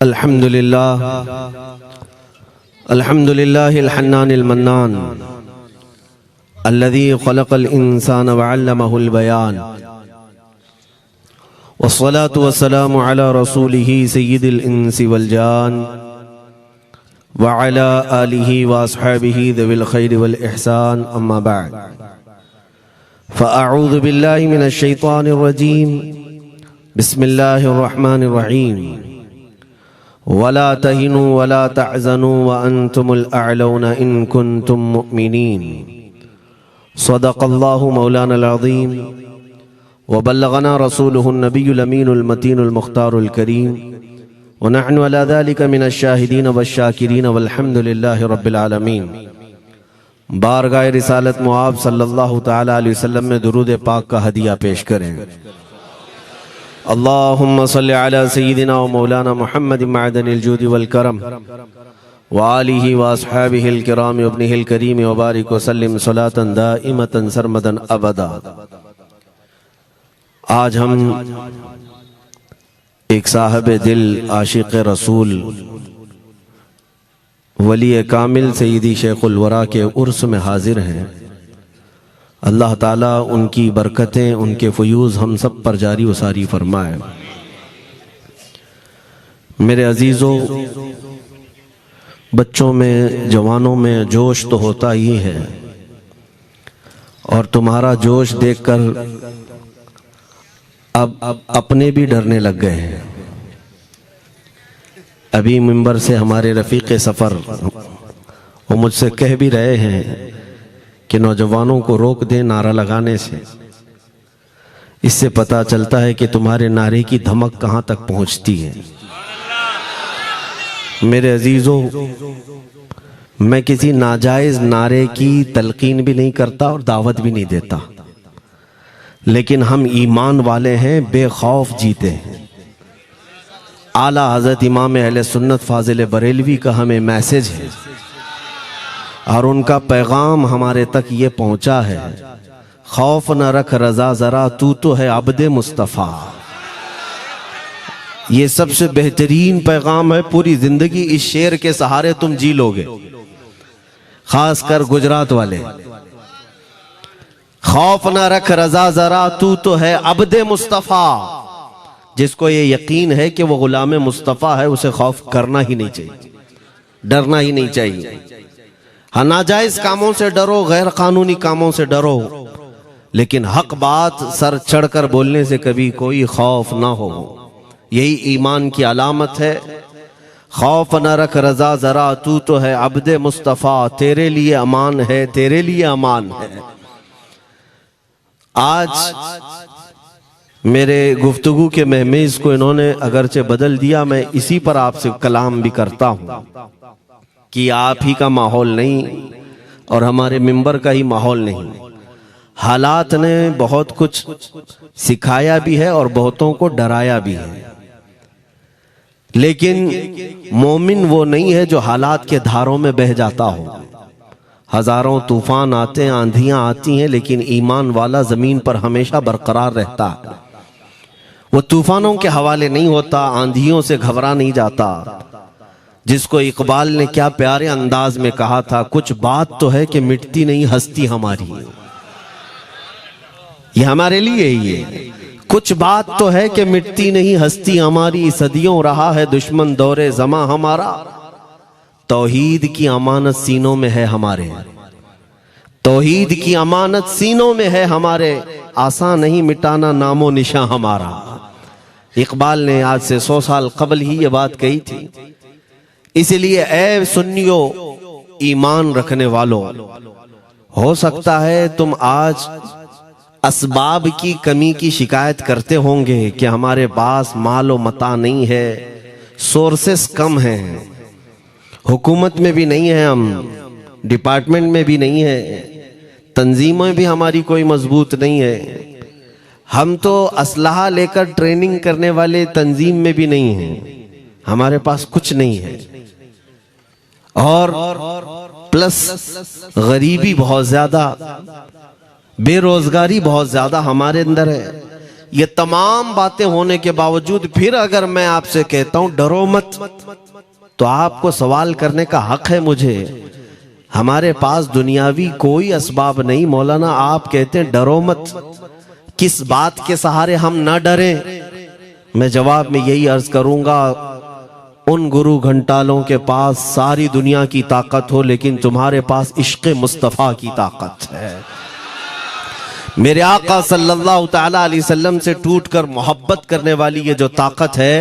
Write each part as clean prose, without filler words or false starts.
अल्हम्दुलिल्लाह अल्हम्दुलिल्लाहिल हन्नानिल मन्नान अल्लज़ी ख़लक़ल इंसान व अल्लमहुल बयान वस्सलातु वस्सलामु अला रसूलिही सय्यिदिल इंसी वल जान व अला आलिही व अस्हाबिही ज़िल खैरि वल इहसान अम्मा बअद फ़अऊज़ु बिल्लाहि मिनश शैतानिर रजीम बिस्मिल्लाहिर रहमानिर रहीम वला तहिनु वला तहज़नु व अंतुमुल अअलौना इन कुंतुम मुमिनीन सदक़ल्लाहु मौलानाल अज़ीम व बल्लगना रसूलुहुन नबियुल अमीनुल मतीनुल मुख्तारुल करीम व नहनु अला ज़ालिका मिनश शाहिदीन वश्शाकिरीन वल्हम्दुलिल्लाहि रब्बिल आलमीन। बारगाह रिसालत मुआब सल्लल्लाहु तआला अलैहि वसल्लम में दुरूद पाक का हदिया पेश करें। अल्लाहुम्मा सल्लि अला सय्यिदिना व मौलाना मुहम्मद मअदनिल जूदि वल करम व आलिहि व अस्हाबिहिल किराम व इब्निहिल करीम व बारिक व सल्लिम सलातन दाइमतन सरमदन अबदा। आज हम एक साहिब दिल आशिक रसूल वली कामिल सय्यदी शेखुल वरा के उर्स में हाजिर हैं। अल्लाह ताला उनकी बरकतें, उनके फयूज़ हम सब पर जारी व सारी फरमाए। मेरे अजीज़ों, बच्चों में, जवानों में जोश तो होता ही है और तुम्हारा जोश देखकर अब अपने भी डरने लग गए हैं। अभी मिंबर से हमारे रफ़ीक़ सफ़र वो मुझसे कह भी रहे हैं कि नौजवानों को रोक दें नारा लगाने से। इससे पता चलता है कि तुम्हारे नारे की धमक कहाँ तक पहुँचती है। मेरे अजीज़ों, मैं किसी नाजायज़ नारे की तलकीन भी नहीं करता और दावत भी नहीं देता, लेकिन हम ईमान वाले हैं, बेखौफ जीते हैं। आला हज़रत इमाम अहले सुन्नत फाजिल बरेलवी का हमें मैसेज है और उनका पैगाम हमारे तक ये पहुंचा है, खौफ न रख रजा जरा, तू तो है अब्दे मुस्तफ़ा। ये सबसे बेहतरीन पैगाम है। पूरी जिंदगी इस शेर के सहारे तुम जी लोगे, खासकर गुजरात वाले। खौफ न रख रजा जरा, तू तो है अब्दे मुस्तफ़ा। जिसको ये यकीन है कि वो गुलाम मुस्तफ़ा है, उसे खौफ करना ही नहीं चाहिए, डरना ही नहीं चाहिए। हाँ, नाजायज कामों से डरो, गैर कानूनी कामों से डरो, लेकिन हक बात सर चढ़कर बोलने से कभी कोई खौफ ना हो। यही ईमान की अलामत है। खौफ न रख रजा जरा, तू तो है अब्दे मुस्तफ़ा, तेरे लिए अमान है, तेरे लिए अमान है। आज मेरे गुफ्तगू के महमेज को इन्होंने अगरचे बदल दिया, मैं इसी पर आपसे कलाम भी करता हूँ कि आप ही का माहौल नहीं और हमारे मिंबर का ही माहौल नहीं। हालात ने बहुत कुछ सिखाया भी है और बहुतों को डराया भी है, लेकिन मोमिन वो नहीं है जो हालात के धारों में बह जाता हो। हजारों तूफान आते हैं, आंधियां आती हैं, लेकिन ईमान वाला जमीन पर हमेशा बरकरार रहता है। वो तूफानों के हवाले नहीं होता, आंधियों से घबरा नहीं जाता। जिसको इकबाल ने क्या प्यारे अंदाज में कहा था, कुछ बात तो है कि मिटती नहीं हस्ती हमारी। ये हमारे लिए ये कुछ बात तो है कि मिटती नहीं हस्ती हमारी, सदियों रहा है दुश्मन दौरे ज़मा हमारा। तौहीद की अमानत सीनों में है हमारे, तौहीद की अमानत सीनों में है हमारे, आसान नहीं मिटाना नामो निशा हमारा। इकबाल ने आज से 100 साल कबल ही ये बात कही थी। इसलिए ऐ सुन्नियों, ईमान रखने वालों, हो सकता है तुम आज असबाब की कमी की शिकायत करते होंगे कि हमारे पास माल व मता नहीं है, सोर्सेस कम हैं, हुकूमत में भी नहीं है, हम डिपार्टमेंट में भी नहीं है, तंजीमें भी हमारी कोई मजबूत नहीं है, हम तो असलहा लेकर ट्रेनिंग करने वाले तंजीम में भी नहीं हैं, हमारे पास कुछ नहीं है, और प्लस गरीबी बहुत ज्यादा, बेरोजगारी बहुत ज्यादा हमारे अंदर है। ये तमाम बातें होने के बावजूद फिर अगर मैं आपसे कहता हूं डरो मत, तो आपको सवाल करने का हक है मुझे। हमारे पास दुनियावी कोई असबाब नहीं, मौलाना आप कहते हैं डरो मत, किस बात के सहारे हम ना डरें? मैं जवाब में यही अर्ज करूंगा, उन गुरु घंटालों के पास सारी दुनिया की ताकत हो, लेकिन तुम्हारे पास इश्क़ मुस्तफ़ा की ताकत है। मेरे आका सल्लल्लाहु तआला अलैहि वसल्लम से टूटकर मोहब्बत करने वाली ये जो ताकत है,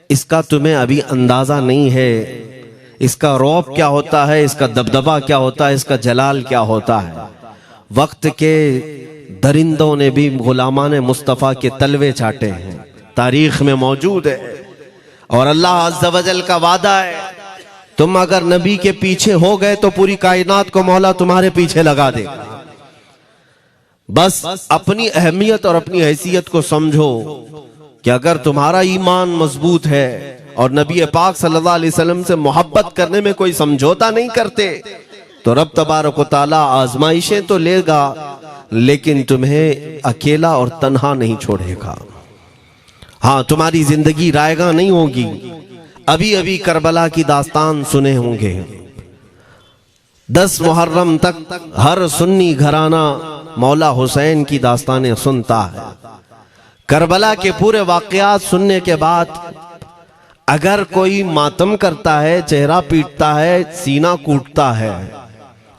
इसका तुम्हें अभी अंदाजा नहीं है। इसका रौब क्या होता है, इसका दबदबा क्या होता है, इसका जलाल क्या होता है। वक्त के दरिंदों ने भी गुलामान मुस्तफ़ा के तलवे चाटे हैं, तारीख में मौजूद है। और अल्लाह अज़्ज़ा वजल का वादा है, तुम अगर नबी के पीछे हो गए तो पूरी कायनात को मौला तुम्हारे पीछे लगा देगा। बस अपनी अहमियत और अपनी हैसियत को समझो कि अगर तुम्हारा ईमान मजबूत है और नबी पाक सल्लल्लाहु अलैहि वसल्लम से मोहब्बत करने में कोई समझौता नहीं करते, तो रब तबारक व तआला आजमाइशें तो लेगा, लेकिन तुम्हें अकेला और तन्हा नहीं छोड़ेगा। हाँ, तुम्हारी जिंदगी रायगा नहीं होगी। अभी अभी करबला की दास्तान सुने होंगे। 10 मुहर्रम तक हर सुन्नी घराना मौला हुसैन की दास्तानें सुनता है। करबला के पूरे वाकयात सुनने के बाद अगर कोई मातम करता है, चेहरा पीटता है, सीना कूटता है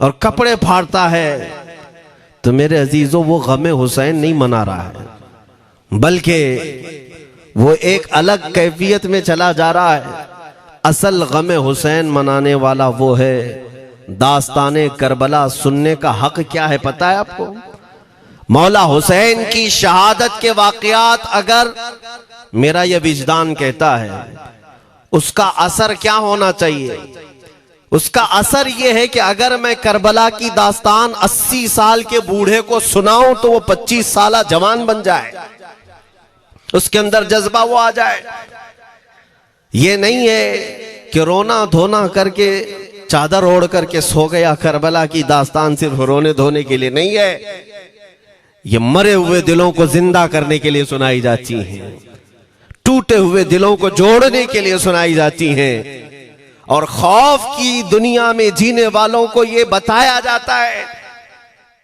और कपड़े फाड़ता है, तो मेरे अजीजों वो गमे हुसैन नहीं मना रहा है, बल्कि वो एक अलग कैफियत में चला जा रहा है। असल गमे हुसैन मनाने वाला वो है। दास्ताने करबला सुनने का हक क्या है पता है आपको? मौला हुसैन की शहादत के वाकयात अगर मेरा यह विजदान कहता है, उसका असर क्या होना चाहिए? उसका असर यह है कि अगर मैं करबला की दास्तान 80 साल के बूढ़े को सुनाऊं तो वो 25 साल जवान बन जाए, उसके अंदर जज्बा वो आ जाए। ये नहीं है कि रोना धोना करके चादर ओढ़ करके सो गया। करबला की दास्तान सिर्फ रोने धोने के लिए नहीं है, ये मरे हुए दिलों को जिंदा करने के लिए सुनाई जाती हैं, टूटे हुए दिलों को जोड़ने के लिए सुनाई जाती हैं, और खौफ की दुनिया में जीने वालों को यह बताया जाता है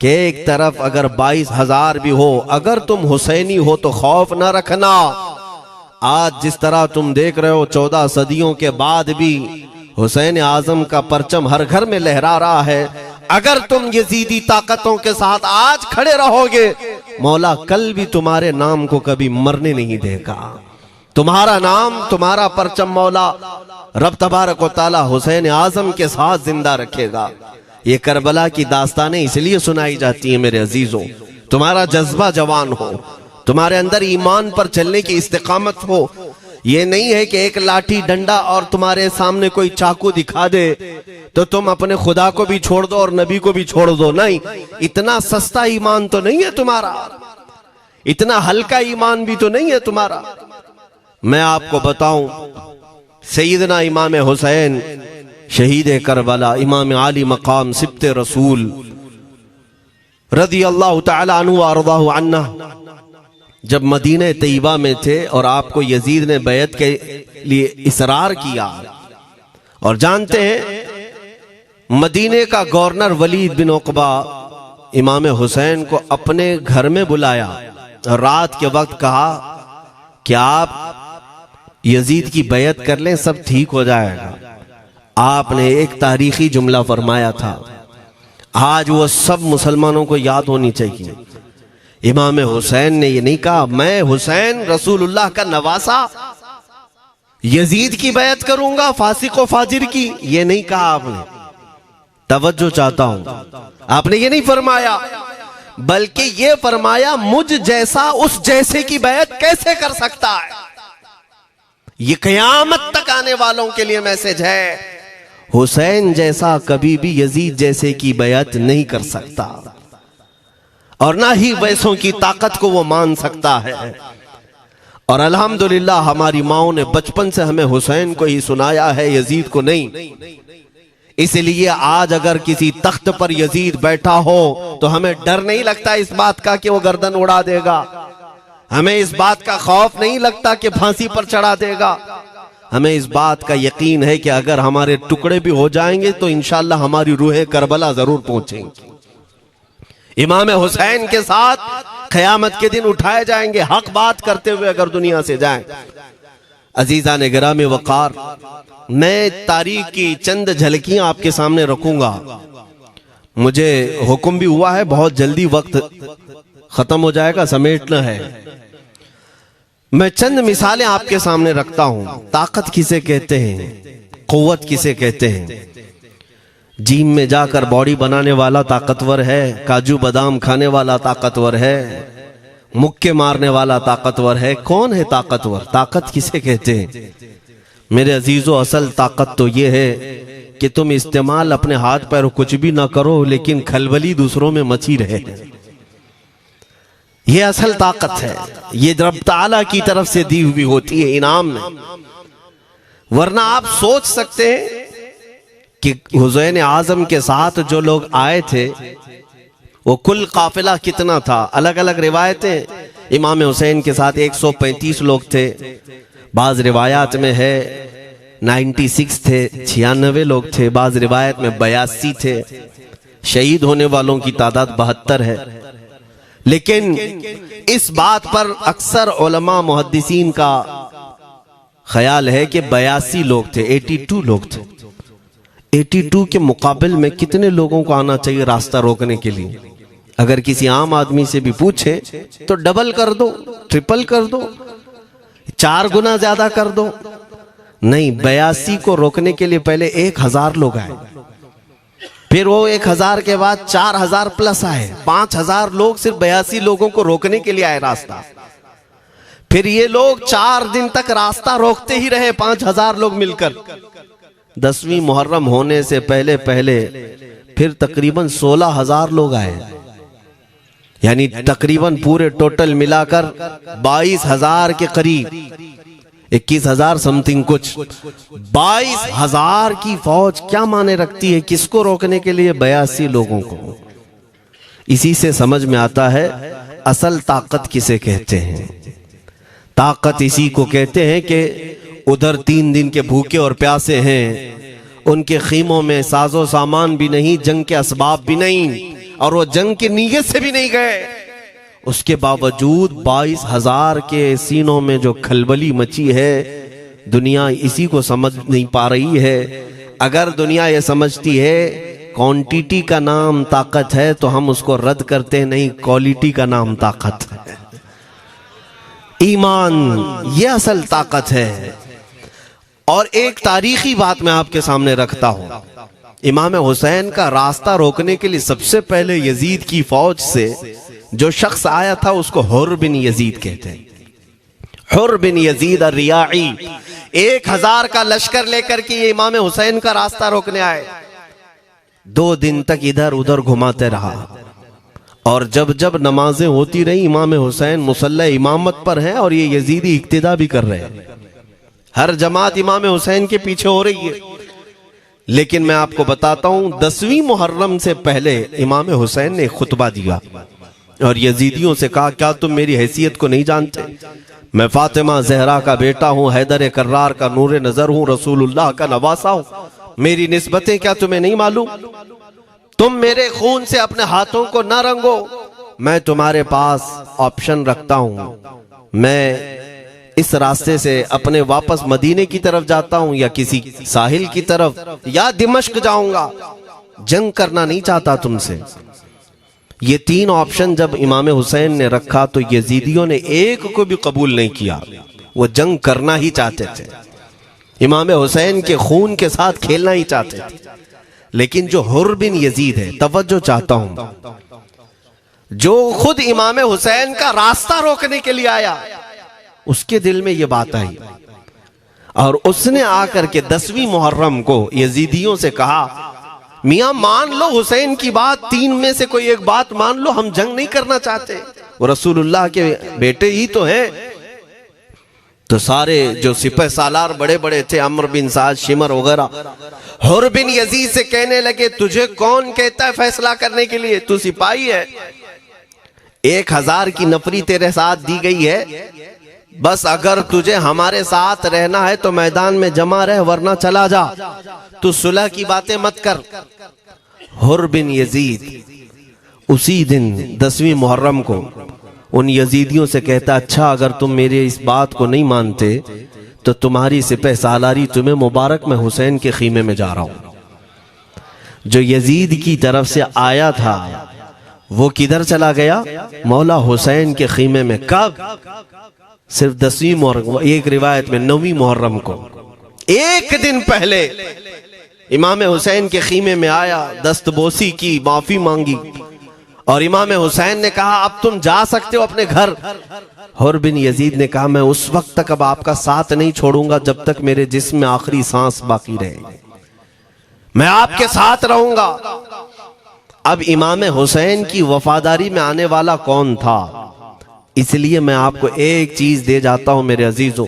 कि एक तरफ अगर 22,000 भी हो, अगर तुम हुसैनी हो तो खौफ ना रखना। आज जिस तरह तुम देख रहे हो 14 सदियों के बाद भी हुसैन आजम का परचम हर घर में लहरा रहा है। अगर तुम यजीदी ताकतों के साथ आज खड़े रहोगे, मौला कल भी तुम्हारे नाम को कभी मरने नहीं देगा। तुम्हारा नाम, तुम्हारा परचम मौला रब तबारक व तआला हुसैन आजम के साथ जिंदा रखेगा। ये करबला की दास्तानें इसलिए सुनाई जाती है मेरे अजीजों, तुम्हारा जज्बा जवान हो, तुम्हारे अंदर ईमान पर चलने की इस्तिकामत हो। ये नहीं है कि एक लाठी डंडा और तुम्हारे सामने कोई चाकू दिखा दे तो तुम अपने खुदा को भी छोड़ दो और नबी को भी छोड़ दो। नहीं, इतना सस्ता ईमान तो नहीं है तुम्हारा, इतना हल्का ईमान भी तो नहीं है तुम्हारा। मैं आपको बताऊं, सैयदना इमाम हुसैन शहीद करबला, इमाम आली मकाम सिब्ते रसूल रज़ी अल्लाह तआला अन्हु व अर्ज़ाहु अन्ना, जब मदीने तैयबा में थे और आपको यजीद ने बैत के लिए इसरार किया, और जानते हैं मदीने का गवर्नर वलीद बिन उक़बा इमाम हुसैन को अपने घर में बुलाया और रात के वक्त कहा कि आप यजीद की बैत कर लें, सब ठीक हो जाएगा। आपने एक तारीखी जुमला फरमाया था, आज वो सब मुसलमानों को याद होनी चाहिए। इमाम हुसैन ने ये नहीं कहा मैं हुसैन रसूलुल्लाह का नवासा यजीद की बैत करूंगा फासिक व फाजिर की, ये नहीं कहा आपने। तवज्जो चाहता हूं, आपने ये नहीं फरमाया, बल्कि ये फरमाया मुझ जैसा उस जैसे की बैत कैसे कर सकता है। ये क़यामत तक आने वालों के लिए मैसेज है, हुसैन जैसा कभी भी यजीद जैसे की बैत नहीं कर सकता और ना ही वैसों की ताकत को वो मान सकता है। और अल्हम्दुलिल्लाह हमारी माओं ने बचपन से हमें हुसैन को ही सुनाया है, यजीद को नहीं। इसलिए आज अगर किसी तख्त पर यजीद बैठा हो तो हमें डर नहीं लगता इस बात का कि वो गर्दन उड़ा देगा। हमें इस बात का खौफ नहीं लगता कि फांसी पर चढ़ा देगा। हमें इस बात का यकीन है कि अगर हमारे टुकड़े भी हो जाएंगे तो इंशाअल्लाह हमारी रूहें करबला जरूर पहुंचेंगी। इमाम हुसैन के साथ क़यामत के दिन उठाए जाएंगे, हक बात करते हुए अगर दुनिया से जाएं। अजीजा ने गिरामी वक़ार, मैं तारीख की चंद झलकियां आपके सामने रखूंगा। मुझे हुक्म भी हुआ है, बहुत जल्दी वक्त खत्म हो जाएगा, समेटना है। मैं चंद मिसालें आपके सामने रखता हूं। ताकत किसे कहते हैं, कुव्वत किसे कहते हैं। जिम में जाकर बॉडी बनाने वाला ताकतवर है, काजू बादाम खाने वाला ताकतवर है, मुक्के मारने वाला ताकतवर है। कौन है ताकतवर? ताकत किसे कहते हैं? मेरे अजीजों, असल ताकत तो ये है कि तुम इस्तेमाल अपने हाथ पैर कुछ भी ना करो, लेकिन खलबली दूसरों में मची रहे। ये असल ताकत है, ये रब ताला की तरफ से दी हुई होती है इनाम में। वरना आप सोच सकते हैं कि हुसैन आजम के साथ जो लोग आए थे वो कुल काफिला कितना था। अलग अलग रिवायतें। इमाम हुसैन के साथ 135 लोग थे, बाज रिवायात में है 96 थे, 96 लोग थे, बाज रिवायत में 82 थे। शहीद होने वालों की तादाद 72 है। लेकिन इस बात पर अक्सर उलमा मुहद्दिसीन का ख्याल है कि 82 लोग थे, 82 लोग थे। 82 के मुकाबिल में कितने लोगों को आना चाहिए रास्ता रोकने के लिए? अगर किसी आम आदमी से भी पूछे तो डबल कर दो, ट्रिपल कर दो, 4 गुना ज्यादा कर दो। नहीं, 82 को रोकने के लिए पहले 1000 लोग आए, फिर वो 1000 के बाद 4000 प्लस आए, 5000 लोग सिर्फ 82 लोगों को रोकने के लिए आए रास्ता। फिर ये लोग 4 दिन तक रास्ता रोकते ही रहे, 5000 लोग मिलकर। 10वीं मुहर्रम होने से पहले पहले फिर तकरीबन 16000 लोग आए, यानी तकरीबन पूरे टोटल मिलाकर 22000 के करीब, 21000 समथिंग कुछ। 22000 की फौज क्या माने रखती है? किसको रोकने के लिए? 82 लोगों को। इसी से समझ में आता है असल ताकत किसे कहते हैं। ताकत इसी को कहते हैं कि उधर 3 दिन के भूखे और प्यासे हैं, उनके खीमों में साजो सामान भी नहीं, जंग के असबाब भी नहीं, और वो जंग की नीयत से भी नहीं गए। उसके बावजूद 22000 के सीनों में जो खलबली मची है, दुनिया इसी को समझ नहीं पा रही है। अगर दुनिया ये समझती है क्वांटिटी का नाम ताकत है तो हम उसको रद्द करते नहीं, क्वालिटी का नाम ताकत है। ईमान ये असल ताकत है। और एक तारीखी बात मैं आपके सामने रखता हूं। इमाम हुसैन का रास्ता रोकने के लिए सबसे पहले यजीद की फौज से जो शख्स आया था उसको हुर बिन यजीद कहते हैं। हुर बिन यजीद रियाई 1000 का लश्कर लेकर के ये इमाम हुसैन का रास्ता रोकने आए। 2 दिन तक इधर उधर घुमाते रहा, और जब जब नमाजें होती रही इमाम हुसैन मुसल्ला इमामत पर हैं और ये यजीदी इक्तिदा भी कर रहे हैं। हर जमात इमाम हुसैन के पीछे हो रही है। लेकिन मैं आपको बताता हूं, 10वीं मुहर्रम से पहले इमाम हुसैन ने खुतबा दिया और यजीदियों से कहा, क्या तुम मेरी हैसियत को नहीं जानते? मैं फातिमा जहरा का बेटा हूं, हैदर कर्रार का नूर नजर हूं, रसूलुल्लाह का नवासा हूं। मेरी निस्बतें क्या तुम्हें नहीं मालूम? तुम मेरे खून से अपने हाथों को न रंगो। मैं तुम्हारे पास ऑप्शन रखता हूं, मैं इस रास्ते से अपने वापस मदीने की तरफ जाता हूं, या किसी साहिल की तरफ, या दिमश्क जाऊंगा। जंग करना नहीं चाहता तुमसे। ये 3 ऑप्शन जब इमाम हुसैन ने रखा तो यजीदियों ने एक को भी कबूल नहीं किया। वो जंग करना ही चाहते थे, इमाम हुसैन के खून के साथ खेलना ही चाहते थे। लेकिन जो हुर बिन यजीद है, तवज्जो चाहता हूं, जो खुद इमाम हुसैन का रास्ता रोकने के लिए आया, उसके दिल में यह बात आई और उसने आकर के 10वीं मुहर्रम को यजीदियों से कहा, मियां मान लो हुसैन की बात, 3 में से कोई एक बात मान लो, हम जंग नहीं करना चाहते, वो रसूलुल्लाह के बेटे ही तो हैं। तो सारे जो सिपह सालार बड़े बड़े थे, अमर बिन साद, शिमर वगैरह, हुर बिन यजीद से कहने लगे, तुझे कौन कहता है फैसला करने के लिए? तू सिपाही है। 1000 की नफरी तेरे साथ दी गई है, बस अगर तुझे हमारे साथ रहना है तो मैदान में जमा रह, वरना चला जा, तू सुलह की बातें मत कर। हुर बिन यजीद उसी दिन 10वीं मुहर्रम को उन यजीदियों से कहता, अच्छा अगर तुम मेरे इस बात को नहीं मानते तो तुम्हारी सिपह सालारी तुम्हें मुबारक, मैं हुसैन के खीमे में जा रहा हूं। जो यजीद की तरफ से आया था वो किधर चला गया? मौला हुसैन के खीमे में। कब? सिर्फ 10वीं मुहर्रम, एक रिवायत में 9वीं मुहर्रम को, एक दिन पहले इमाम हुसैन के खीमे में आया, दस्तबोसी की, माफी मांगी, और इमाम हुसैन ने कहा अब तुम जा सकते हो अपने घर। हुर बिन यजीद ने कहा मैं उस वक्त तक अब आपका साथ नहीं छोड़ूंगा जब तक मेरे जिस्म में आखिरी सांस बाकी रहे, मैं आपके साथ रहूंगा। अब इमाम हुसैन की वफादारी में आने वाला कौन था? इसलिए मैं आपको एक चीज दे जाता हूं मेरे अजीजों,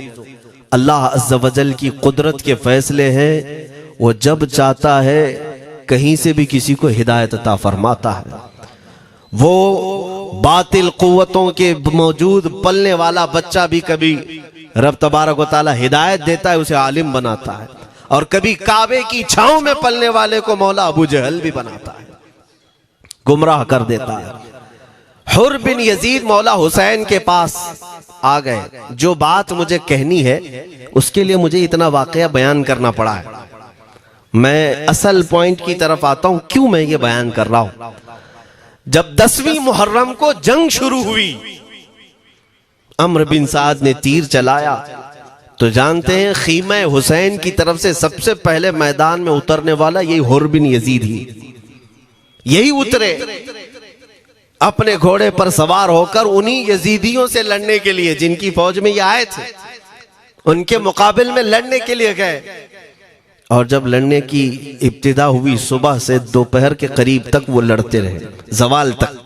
अल्लाह अज़्ज़ वजल की कुदरत के फैसले हैं, वो जब चाहता है कहीं से भी किसी को हिदायत अता फरमाता है। वो बातिल कुव्वतों के मौजूद पलने वाला बच्चा भी कभी रब तबारक व तआला हिदायत देता है, उसे आलिम बनाता है, और कभी काबे की छांव में पलने वाले को मौला अबू जहल भी बनाता है, गुमराह कर देता है। हुर बिन यजीद मौला हुसैन के पास आ गए। जो बात मुझे कहनी है उसके लिए मुझे इतना वाकया बयान करना पड़ा है। मैं असल पॉइंट की तरफ आता हूं, क्यों मैं ये बयान कर रहा हूं। जब 10वीं मुहर्रम को जंग शुरू हुई, अम्र बिन साद ने तीर चलाया, तो जानते हैं खीमा हुसैन की तरफ से सबसे पहले मैदान में उतरने वाला यही हुर बिन यजीद ही, यही उतरे अपने घोड़े पर सवार होकर उन्हीं यजीदियों से लड़ने के लिए जिनकी फौज में ये आए थे, उनके मुकाबिल में लड़ने के लिए गए। और जब लड़ने की इब्तिदा हुई, सुबह से दोपहर के करीब तक वो लड़ते रहे, जवाल तक।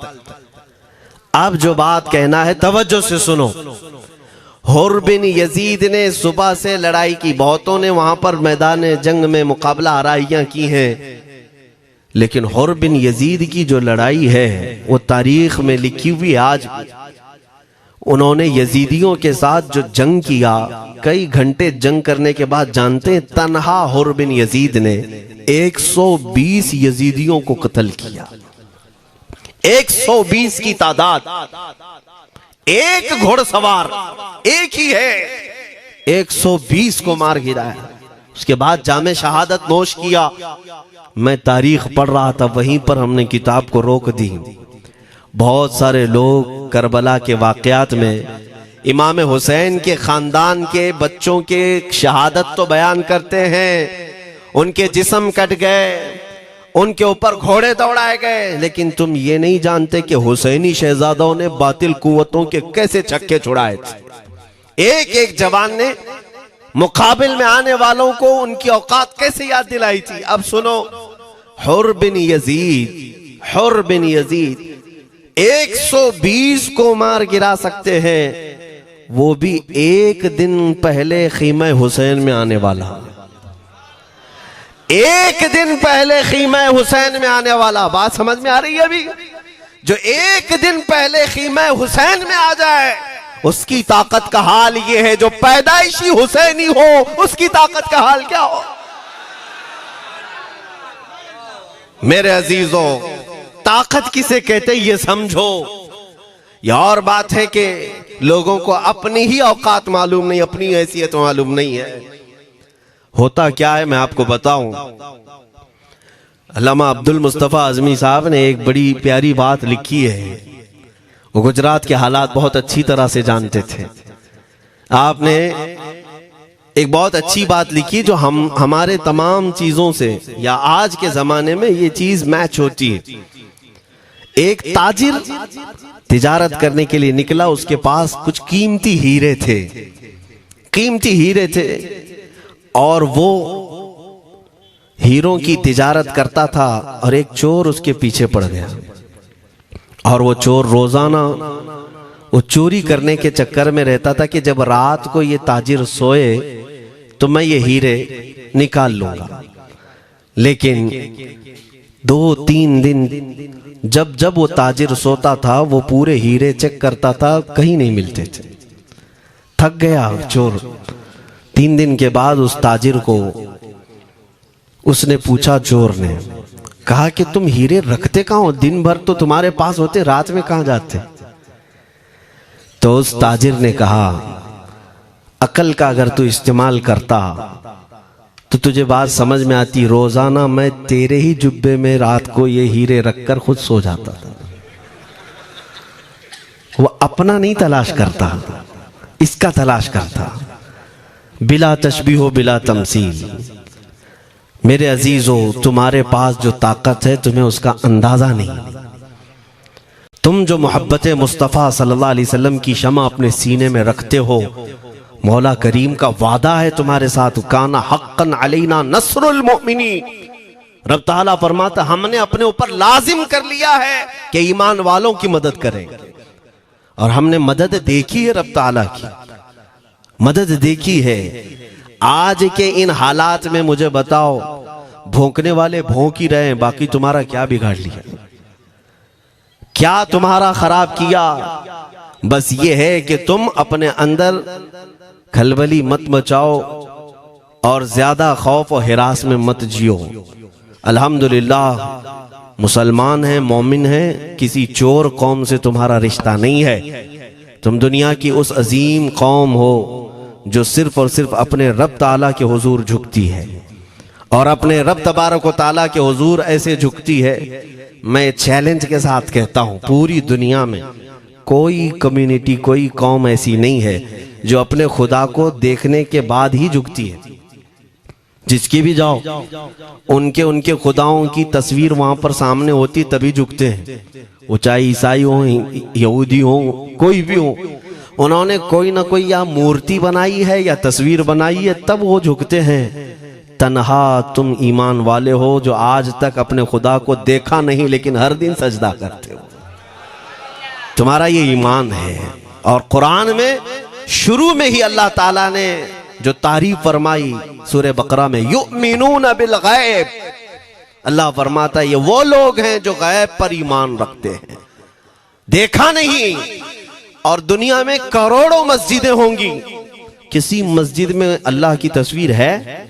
अब जो बात कहना है तवज्जो से सुनो। हुर बिन यजीद ने सुबह से लड़ाई की, बहुतों ने वहां पर मैदान जंग में मुकाबला आराइयां की हैं, लेकिन हुर बिन यजीद की जो लड़ाई है वो तारीख में लिखी हुई आज भी। उन्होंने यजीदियों के साथ जो जंग किया, कई घंटे जंग करने के बाद, जानते हैं तन्हा हुर बिन यजीद ने 120 यजीदियों को कत्ल किया। 120 की तादाद, एक घोड़सवार एक ही है, 120 को मार गिराया। उसके बाद जामे शहादत नोश किया। मैं तारीख पढ़ रहा था, वहीं पर हमने किताब को रोक दी। बहुत सारे लोग करबला के वाकयात में इमाम हुसैन के खानदान के बच्चों के शहादत तो बयान करते हैं, उनके जिस्म कट गए, उनके ऊपर घोड़े दौड़ाए गए, लेकिन तुम ये नहीं जानते कि हुसैनी शहजादों ने बातिल कुव्वतों के कैसे छक्के छुड़ाए थे। एक एक जवान ने मुकाबिल में आने वालों को उनकी औकात कैसे याद दिलाई थी। अब सुनो, हुर बिन यजीद 120 को मार गिरा सकते हैं, वो भी एक दिन पहले खीमा हुसैन में आने वाला, एक दिन पहले खीमा हुसैन में आने वाला। बात समझ में आ रही है? अभी जो एक दिन पहले खीमा हुसैन में आ जाए, उसकी ताकत का हाल ये है, जो पैदाइशी हुसैनी हो उसकी ताकत का हाल क्या हो। मेरे अजीजों, ताकत किसे कहते ये समझो। यह और बात है कि लोगों को अपनी ही औकात मालूम नहीं, अपनी हैसियत मालूम नहीं है। होता क्या है मैं आपको बताऊं। अल्लामा अब्दुल मुस्तफा आजमी साहब ने एक बड़ी प्यारी बात लिखी है। वो गुजरात के हालात बहुत अच्छी तरह से जानते थे। आपने एक बहुत अच्छी बात लिखी जो हमारे तमाम चीजों से, या आज के जमाने में ये चीज मैच होती है। एक ताजिर तिजारत करने के लिए निकला, उसके पास कुछ कीमती हीरे थे, और वो हीरों की तिजारत करता था, और एक चोर उसके पीछे पड़ गया। और वो चोर रोजाना वो चोरी करने के चक्कर में रहता था कि जब रात को ये ताजिर सोए तो मैं ये हीरे निकाल लूंगा। लेकिन 2-3 दिन जब जब वो ताजिर सोता था वो पूरे हीरे चेक करता था, कहीं नहीं मिलते थे। थक गया चोर। 3 दिन के बाद उस ताजिर को उसने पूछा, चोर ने कहा कि तुम हीरे रखते कहाँ हो? दिन भर तो तुम्हारे पास होते, रात में कहाँ जाते? तो उस ताजिर ने कहा, अकल का अगर तू इस्तेमाल करता तो तुझे बात समझ में आती। रोजाना मैं तेरे ही जुब्बे में रात को ये हीरे रखकर खुद सो जाता था। वो अपना नहीं तलाश करता, इसका तलाश करता। बिला तशबीह बिला तमसील। मेरे अजीजों, तुम्हारे पास जो ताकत है तुम्हें उसका अंदाजा नहीं। तुम जो मोहब्बत मुस्तफ़ा सल्लल्लाहु अलैहि वसल्लम की शमा अपने सीने में रखते हो, मौला करीम का वादा है तुम्हारे साथ, काना हक्कन अलैना नस्रुल मोमिनीन। रब ताला फरमाता, हमने अपने ऊपर लाजिम कर लिया है कि ईमान वालों की मदद करें। और हमने मदद देखी है, रब ताला की मदद देखी है। आज के इन हालात में मुझे बताओ, भौंकने वाले भौंक ही रहे, बाकी तुम्हारा क्या बिगाड़ लिया? क्या तुम्हारा खराब किया? बस ये है कि तुम अपने अंदर खलबली मत मचाओ और ज्यादा खौफ और हिरास में मत जियो। अल्हम्दुलिल्लाह मुसलमान हैं, मोमिन हैं, किसी चोर कौम से तुम्हारा रिश्ता नहीं है। तुम दुनिया की उस अजीम कौम हो जो सिर्फ और सिर्फ अपने रब ताला के हुजूर झुकती है, और अपने रब तबारक व ताला के हुजूर ऐसे झुकती है। मैं चैलेंज के साथ कहता हूं, पूरी दुनिया में कोई कम्युनिटी, कोई कौम ऐसी नहीं है जो अपने खुदा को देखने के बाद ही झुकती है। जिसकी भी जाओ, उनके खुदाओं की तस्वीर वहां पर सामने होती तभी झुकते हैं। वो चाहे ईसाई हो, यहूदी हो, कोई भी हो, उन्होंने कोई ना कोई या मूर्ति बनाई है या तस्वीर बनाई है, तब वो झुकते हैं। तन्हा तुम ईमान वाले हो जो आज तक अपने खुदा को देखा नहीं लेकिन हर दिन सजदा करते हो। तुम्हारा ये ईमान है। और कुरान में शुरू में ही अल्लाह ताला ने जो तारीफ फरमाई सूरह बकरा में, युमिनून बिल गैब, अल्लाह फरमाता है ये वो लोग हैं जो गैब पर ईमान रखते हैं, देखा नहीं। और दुनिया में करोड़ों मस्जिदें होंगी, किसी मस्जिद में अल्लाह की तस्वीर है?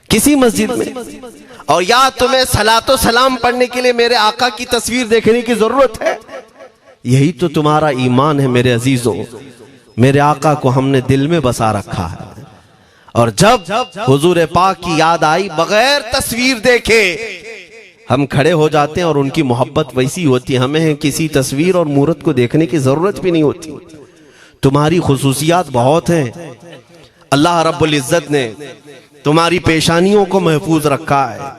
किसी मस्जिद में? और या तुम्हें सलातो सलाम पढ़ने के लिए मेरे आका की तस्वीर देखने की जरूरत है? यही तो तुम्हारा ईमान है मेरे अजीजों। मेरे आका को हमने दिल में बसा रखा है, और जब हुजूर पाक की याद आई, बगैर तस्वीर देखे हम खड़े हो जाते हैं। और उनकी मोहब्बत वैसी होती है, हमें किसी तस्वीर और मूरत को देखने की जरूरत भी नहीं होती। तुम्हारी खुसूसियात बहुत हैं। अल्लाह रब्बुल इज्जत ने तुम्हारी पेशानियों को महफूज रखा है,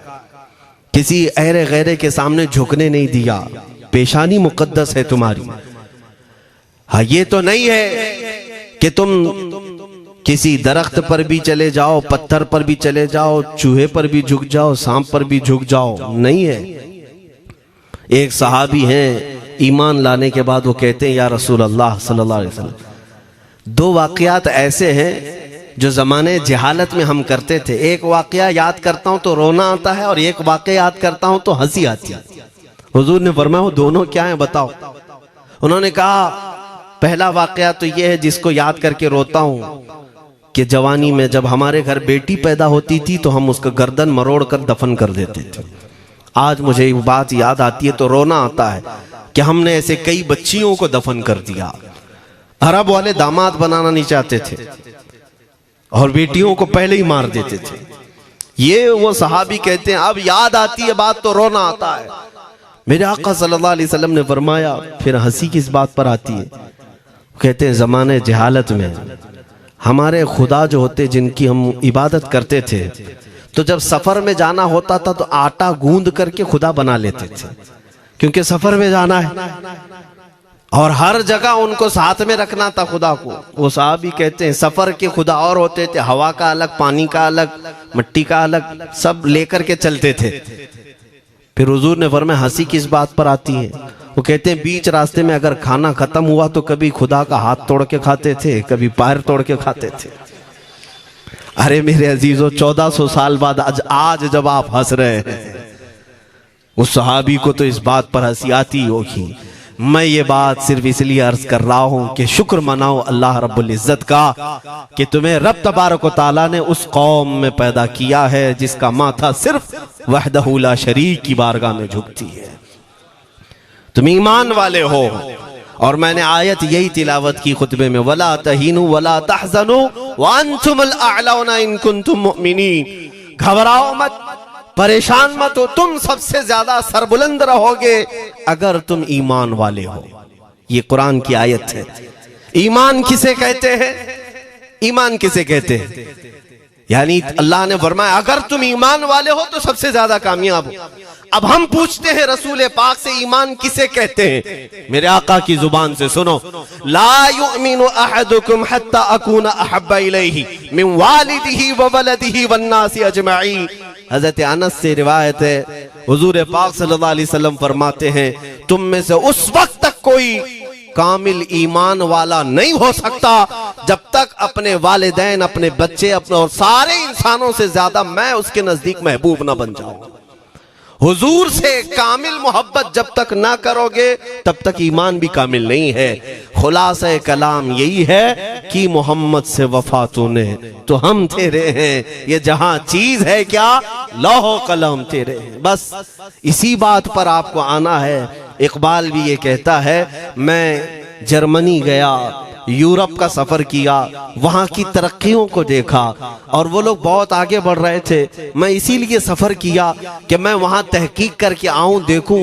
किसी अहरे गैरे के सामने झुकने नहीं दिया। पेशानी मुकद्दस है तुम्हारी। हाँ, ये तो नहीं है कि तुम किसी दरख्त पर भी चले जाओ, पत्थर पर भी चले जाओ, चूहे पर भी झुक जाओ, सांप पर भी झुक जाओ, नहीं है। एक सहाबी हैं, ईमान लाने के बाद वो कहते हैं, या रसूल अल्लाह सल्लल्लाहु अलैहि वसल्लम, 2 वाकयात ऐसे हैं जो जमाने जहालत में हम करते थे। एक वाकया याद करता हूं तो रोना आता है, और एक वाकया याद करता हूं तो हंसी आती है। हुजूर ने फरमाया, वो दोनों क्या है बताओ? उन्होंने कहा, पहला वाकया तो ये है जिसको याद करके रोता हूं कि जवानी में जब हमारे घर बेटी पैदा होती थी तो हम उसका गर्दन मरोड़ कर दफन कर देते थे। आज मुझे ये बात याद आती है तो रोना आता है कि हमने ऐसे कई बच्चियों को दफन कर दिया। अरब वाले दामाद बनाना नहीं चाहते थे और बेटियों को पहले ही मार देते थे। ये वो सहाबी कहते हैं, अब याद आती है बात तो रोना आता है। मेरे आका सल्लल्लाहु अलैहि वसल्लम ने फरमाया, फिर हंसी किस बात पर आती है? कहते हैं, जमाने जहालत में हमारे खुदा जो होते जिनकी हम इबादत करते थे, तो जब सफर में जाना होता था तो आटा गूंद करके खुदा बना लेते थे, क्योंकि सफर में जाना है और हर जगह उनको साथ में रखना था खुदा को। वो साहबी कहते हैं, सफर के खुदा और होते थे, हवा का अलग, पानी का अलग, मिट्टी का अलग, सब लेकर के चलते थे। फिर हुजूर ने फरमाया, हंसी किस बात पर आती है? वो कहते हैं, बीच रास्ते में अगर खाना खत्म हुआ तो कभी खुदा का हाथ तोड़ के खाते थे, कभी पैर तोड़ के खाते थे। अरे मेरे अजीजों, 1400 साल बाद आज जब आप हंस रहे हैं, उस सहाबी को तो इस बात पर हंसी आती होगी। मैं ये बात सिर्फ इसलिए अर्ज कर रहा हूं कि शुक्र मनाओ अल्लाह रब्बुल इज्जत का कि तुम्हें रब तबारक व तआला ने उस कौम में पैदा किया है जिसका माथा सिर्फ वहदहू ला शरीक की बारगाह में झुकती है। तुम ईमान वाले हो। और मैंने आयत यही तिलावत की खुतबे में, वला तहीनु वला तहज़नु व अंतुमुल अअलौना इन कुंतुम मुमिनीन। घबराओ मत, परेशान मत हो, तुम सबसे ज्यादा सरबुलंद रहोगे अगर तुम ईमान वाले हो। ये कुरान की आयत है। ईमान किसे कहते हैं? ईमान किसे कहते हैं? यानी अल्लाह ने फरमाया अगर तुम ईमान वाले हो तो सबसे ज्यादा कामयाब हो। अब हम पूछते हैं रसूल पाक से ईमान किसे कहते हैं? मेरे आका की जुबान से सुनो, ला युमिनु अहदुकुम हत्ता अकूना अहब्बा इलैहि मिन वालिदिही व वलदिही वन नासी अजमईन। हजरत अनस से रिवायत है, हुजूर पाक सल्लल्लाहु अलैहि वसल्लम फरमाते हैं तुम में से उस वक्त तक कोई कामिल ईमान वाला नहीं हो सकता जब तक अपने वालिदैन, अपने बच्चे, अपने और सारे इंसानों से ज्यादा मैं उसके नजदीक महबूब ना बन जाऊं। हुजूर से कामिल मोहब्बत जब तक ना करोगे तब तक ईमान भी कामिल नहीं है। खुलासा कलाम यही है कि मोहम्मद से वफा तूने तो हम तेरे हैं, ये जहां चीज है क्या लौह कलम तेरे हैं। बस इसी बात पर आपको आना है। इकबाल भी ये कहता है, मैं जर्मनी गया, यूरोप का सफर किया, वहां की तरक्कियों को देखा और वो लोग बहुत आगे बढ़ रहे थे। मैं इसीलिए सफर किया कि मैं वहां तहकीक करके आऊं, देखूं,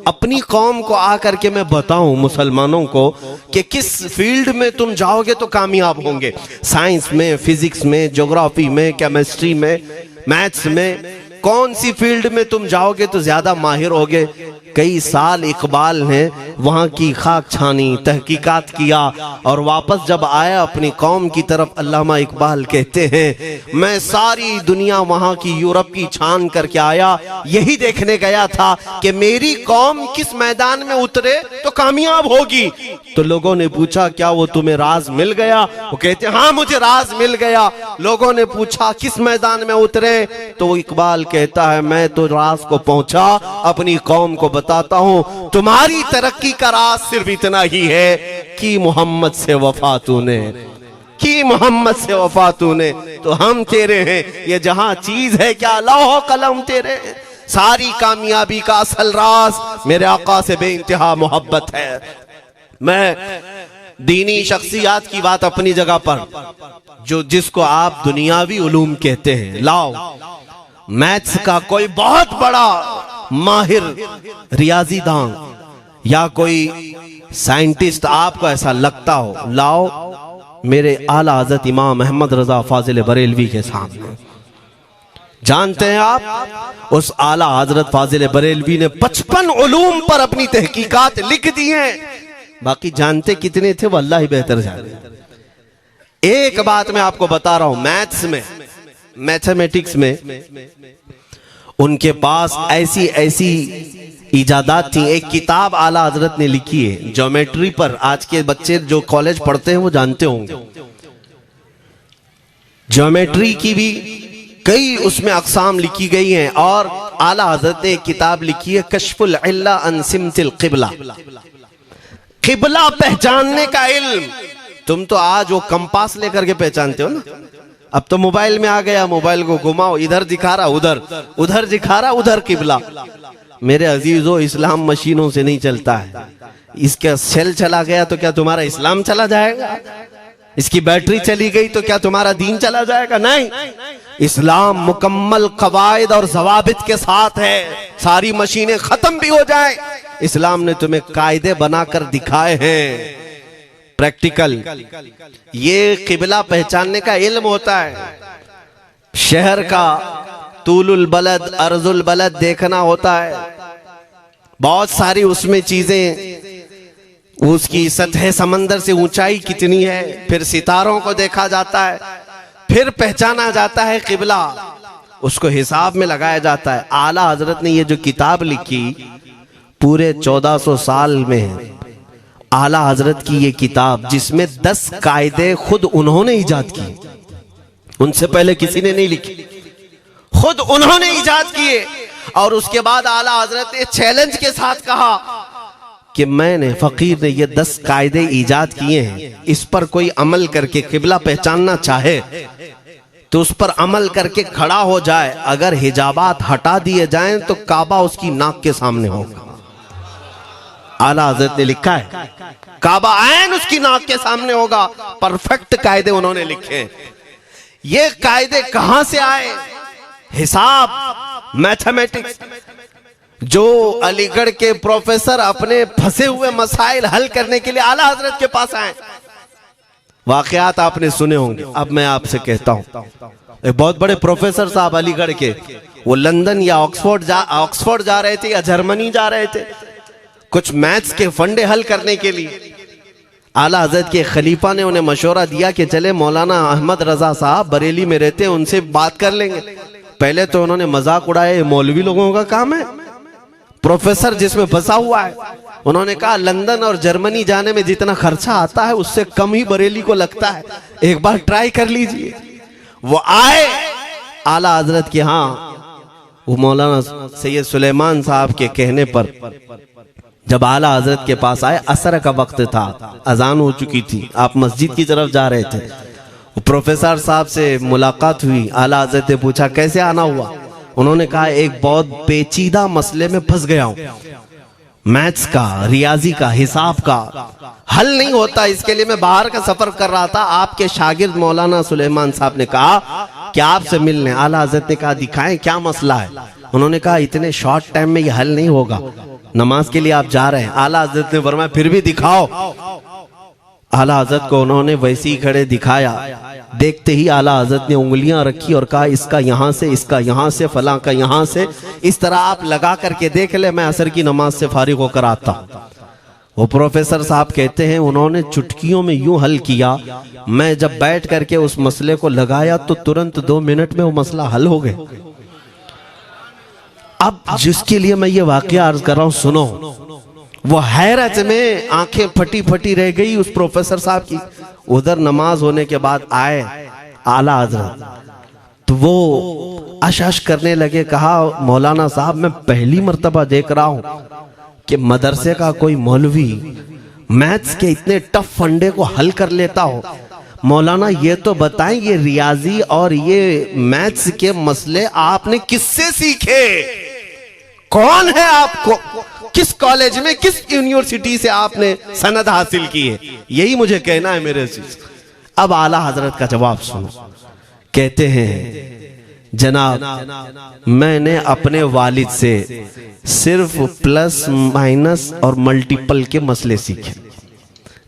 अपनी कौम को आकर के मैं बताऊं मुसलमानों को कि किस फील्ड में तुम जाओगे तो कामयाब होंगे। साइंस में, फिजिक्स में, ज्योग्राफी में, केमिस्ट्री में, मैथ्स में, कौन सी फील्ड में तुम जाओगे तो ज्यादा माहिर होगे। कई साल इकबाल ने वहां की खाक छानी, तहकीकात किया और वापस जब आया अपनी कौम की तरफ, अल्लामा इकबाल कहते हैं मैं सारी दुनिया वहां की यूरोप की छान करके आया, यही देखने गया था कि मेरी कौम किस मैदान में उतरे तो कामयाब होगी। तो लोगों ने पूछा क्या वो तुम्हें राज मिल गया? वो कहते हाँ मुझे राज मिल गया। लोगों ने पूछा किस मैदान में उतरे? तो वो इकबाल कहता है मैं तो राज को पहुंचा, अपनी कौम को बताता हूं तुम्हारी तरक्की का राज सिर्फ इतना ही है कि मोहम्मद से वफा तूने, कि मोहम्मद से वफा तूने तो हम तेरे हैं। ये जहां चीज है क्या लौह कलम तेरे हैं। सारी कामयाबी का असल राज मेरे आका से बेइंतहा मोहब्बत है। मैं दीनी शख्सियात की बात अपनी जगह पर, जो जिसको आप दुनियावी उलूम कहते हैं, लाओ मैथ्स का कोई बहुत बड़ा माहिर रियाजीदान या कोई साइंटिस्ट आपको ऐसा लगता हो, लाओ मेरे आला हज़रत इमाम अहमद रजा फाजिल बरेलवी के सामने। जानते हैं आप उस आला हजरत फाजिल बरेलवी ने 55 उलूम पर अपनी तहकीकात लिख दी हैं। बाकी जानते कितने थे वो अल्लाह ही बेहतर जाने। एक बात मैं आपको बता रहा हूं, मैथ्स में, मैथमेटिक्स में उनके पास ऐसी ऐसी इजादात थी। एक किताब आला हजरत ने लिखी है ज्योमेट्री पर, आज के बच्चे जो कॉलेज पढ़ते हैं वो जानते होंगे। ज्योमेट्री की भी कई उसमें अक़साम लिखी गई हैं और आला हजरत ने एक किताब लिखी है कश्फुल इल्ला अन सिमतिल क़िबला, क़िबला पहचानने का इल्म। तुम तो आज वो कंपास लेकर के पहचानते हो ना, अब तो मोबाइल में आ गया, मोबाइल को घुमाओ, इधर दिखा रहा उधर, उधर दिखा रहा उधर क़िबला। मेरे अजीजों, इस्लाम मशीनों से नहीं चलता है। इसका सेल चला गया तो क्या तुम्हारा इस्लाम चला जाएगा? इसकी बैटरी चली गई तो क्या तुम्हारा दीन चला जाएगा? नहीं, इस्लाम मुकम्मल कवायद और जवाबित के साथ है। सारी मशीनें खत्म भी हो जाए, इस्लाम ने तुम्हें कायदे बनाकर दिखाए हैं, प्रैक्टिकल। ये क़िबला पहचानने का इल्म होता है। शहर का तूलुल बलद, अर्जुल बलद देखना होता है। बहुत सारी उसमें चीजें, उसकी सतह समंदर से ऊंचाई कितनी है, फिर सितारों को देखा जाता है, फिर पहचाना जाता है क़िबला, उसको हिसाब में लगाया जाता है। आला हजरत ने ये जो किताब लिखी पूरे 1400 साल में, आला हजरत की ये किताब जिसमें 10 कायदे खुद उन्होंने इजाद किए, उनसे पहले किसी ने नहीं लिखी, खुद उन्होंने इजाद किए। और उसके बाद आला हजरत ने चैलेंज के साथ कहा कि मैंने फकीर ने ये 10 कायदे ईजाद किए हैं, इस पर कोई अमल करके किबला पहचानना चाहे तो उस पर अमल करके खड़ा हो जाए, अगर हिजाबात हटा दिए जाएं तो काबा उसकी नाक के सामने होगा। आला हजरत ने लिखा है काबा ऐन उसकी नाक के सामने होगा। परफेक्ट कायदे उन्होंने लिखे। ये कायदे कहां से आए? हिसाब, मैथमेटिक्स। जो अलीगढ़ के प्रोफेसर अपने फंसे हुए मसाइल हल करने के लिए आला हजरत के पास आए, वाकयात आपने सुने होंगे। अब मैं आपसे कहता हूं, एक बहुत बड़े प्रोफेसर साहब अलीगढ़ के, वो लंदन या ऑक्सफोर्ड जा रहे थे या जर्मनी जा रहे थे कुछ मैथ्स के फंडे हल करने के लिए। आला हजरत के खलीफा ने उन्हें मशवरा दिया कि चले मौलाना अहमद रजा साहब बरेली में रहते हैं, उनसे बात कर लेंगे। पहले तो उन्होंने मजाक उड़ाया, मौलवी लोगों का काम है, प्रोफेसर जिसमें फंसा हुआ है। उन्होंने कहा लंदन और जर्मनी जाने में जितना खर्चा आता है उससे कम ही बरेली को लगता है, एक बार ट्राई कर लीजिए। वो आए आला हजरत के यहाँ, वो मौलाना सैयद सुलेमान साहब के कहने पर जब आला हजरत के पास आए, असर का वक्त था, अजान हो चुकी थी, आप मस्जिद की तरफ जा रहे थे। प्रोफेसर साहब से मुलाकात हुई। आला हजरत ने पूछा कैसे आना हुआ? उन्होंने कहा एक बहुत पेचीदा मसले में फंस गया हूं, मैथ्स का, रियाजी का, हिसाब का हल नहीं होता, इसके लिए मैं बाहर का सफर कर रहा था। आपके शागिर्द मौलाना सुलेमान साहब ने कहा कि आपसे मिलने। आला हजरत ने कहा दिखाएं क्या मसला है? उन्होंने कहा इतने शॉर्ट टाइम में यह हल नहीं होगा, नमाज के लिए आप जा रहे हैं। आला हजरत ने फरमाया फिर भी दिखाओ। आला हजरत को उन्होंने वैसे ही खड़े दिखाया। देखते ही आला हजरत ने उंगलियां रखी और कहा इसका यहां से, इसका यहां से, फलां का यहां से, इस तरह आप लगा करके देख ले, मैं असर की नमाज से फारिग होकर आता। वो प्रोफेसर साहब कहते हैं उन्होंने चुटकियों में यूं हल किया, मैं जब बैठ करके उस मसले को लगाया तो तुरंत 2 मिनट में वो मसला हल हो गया। अब जिसके लिए मैं ये वाकया अर्ज कर रहा हूं सुनो। वो हैरत में आंखें फटी फटी रह गई उस प्रोफेसर साहब की। उधर नमाज होने के बाद आए आला हजरत, तो वो अश करने लगे। कहा मौलाना साहब मैं पहली मर्तबा देख रहा हूं कि मदरसे का कोई मौलवी मैथ्स के इतने टफ फंडे को हल कर लेता हो। मौलाना ये तो बताएं ये रियाजी और ये मैथ्स के मसले आपने किससे सीखे? कौन है आपको? किस कॉलेज में, किस यूनिवर्सिटी से आपने सनद हासिल की है? यही मुझे कहना है मेरे से। अब आला हजरत का जवाब सुनो। कहते हैं जनाब मैंने अपने वालिद से सिर्फ प्लस माइनस और मल्टीपल के मसले सीखे,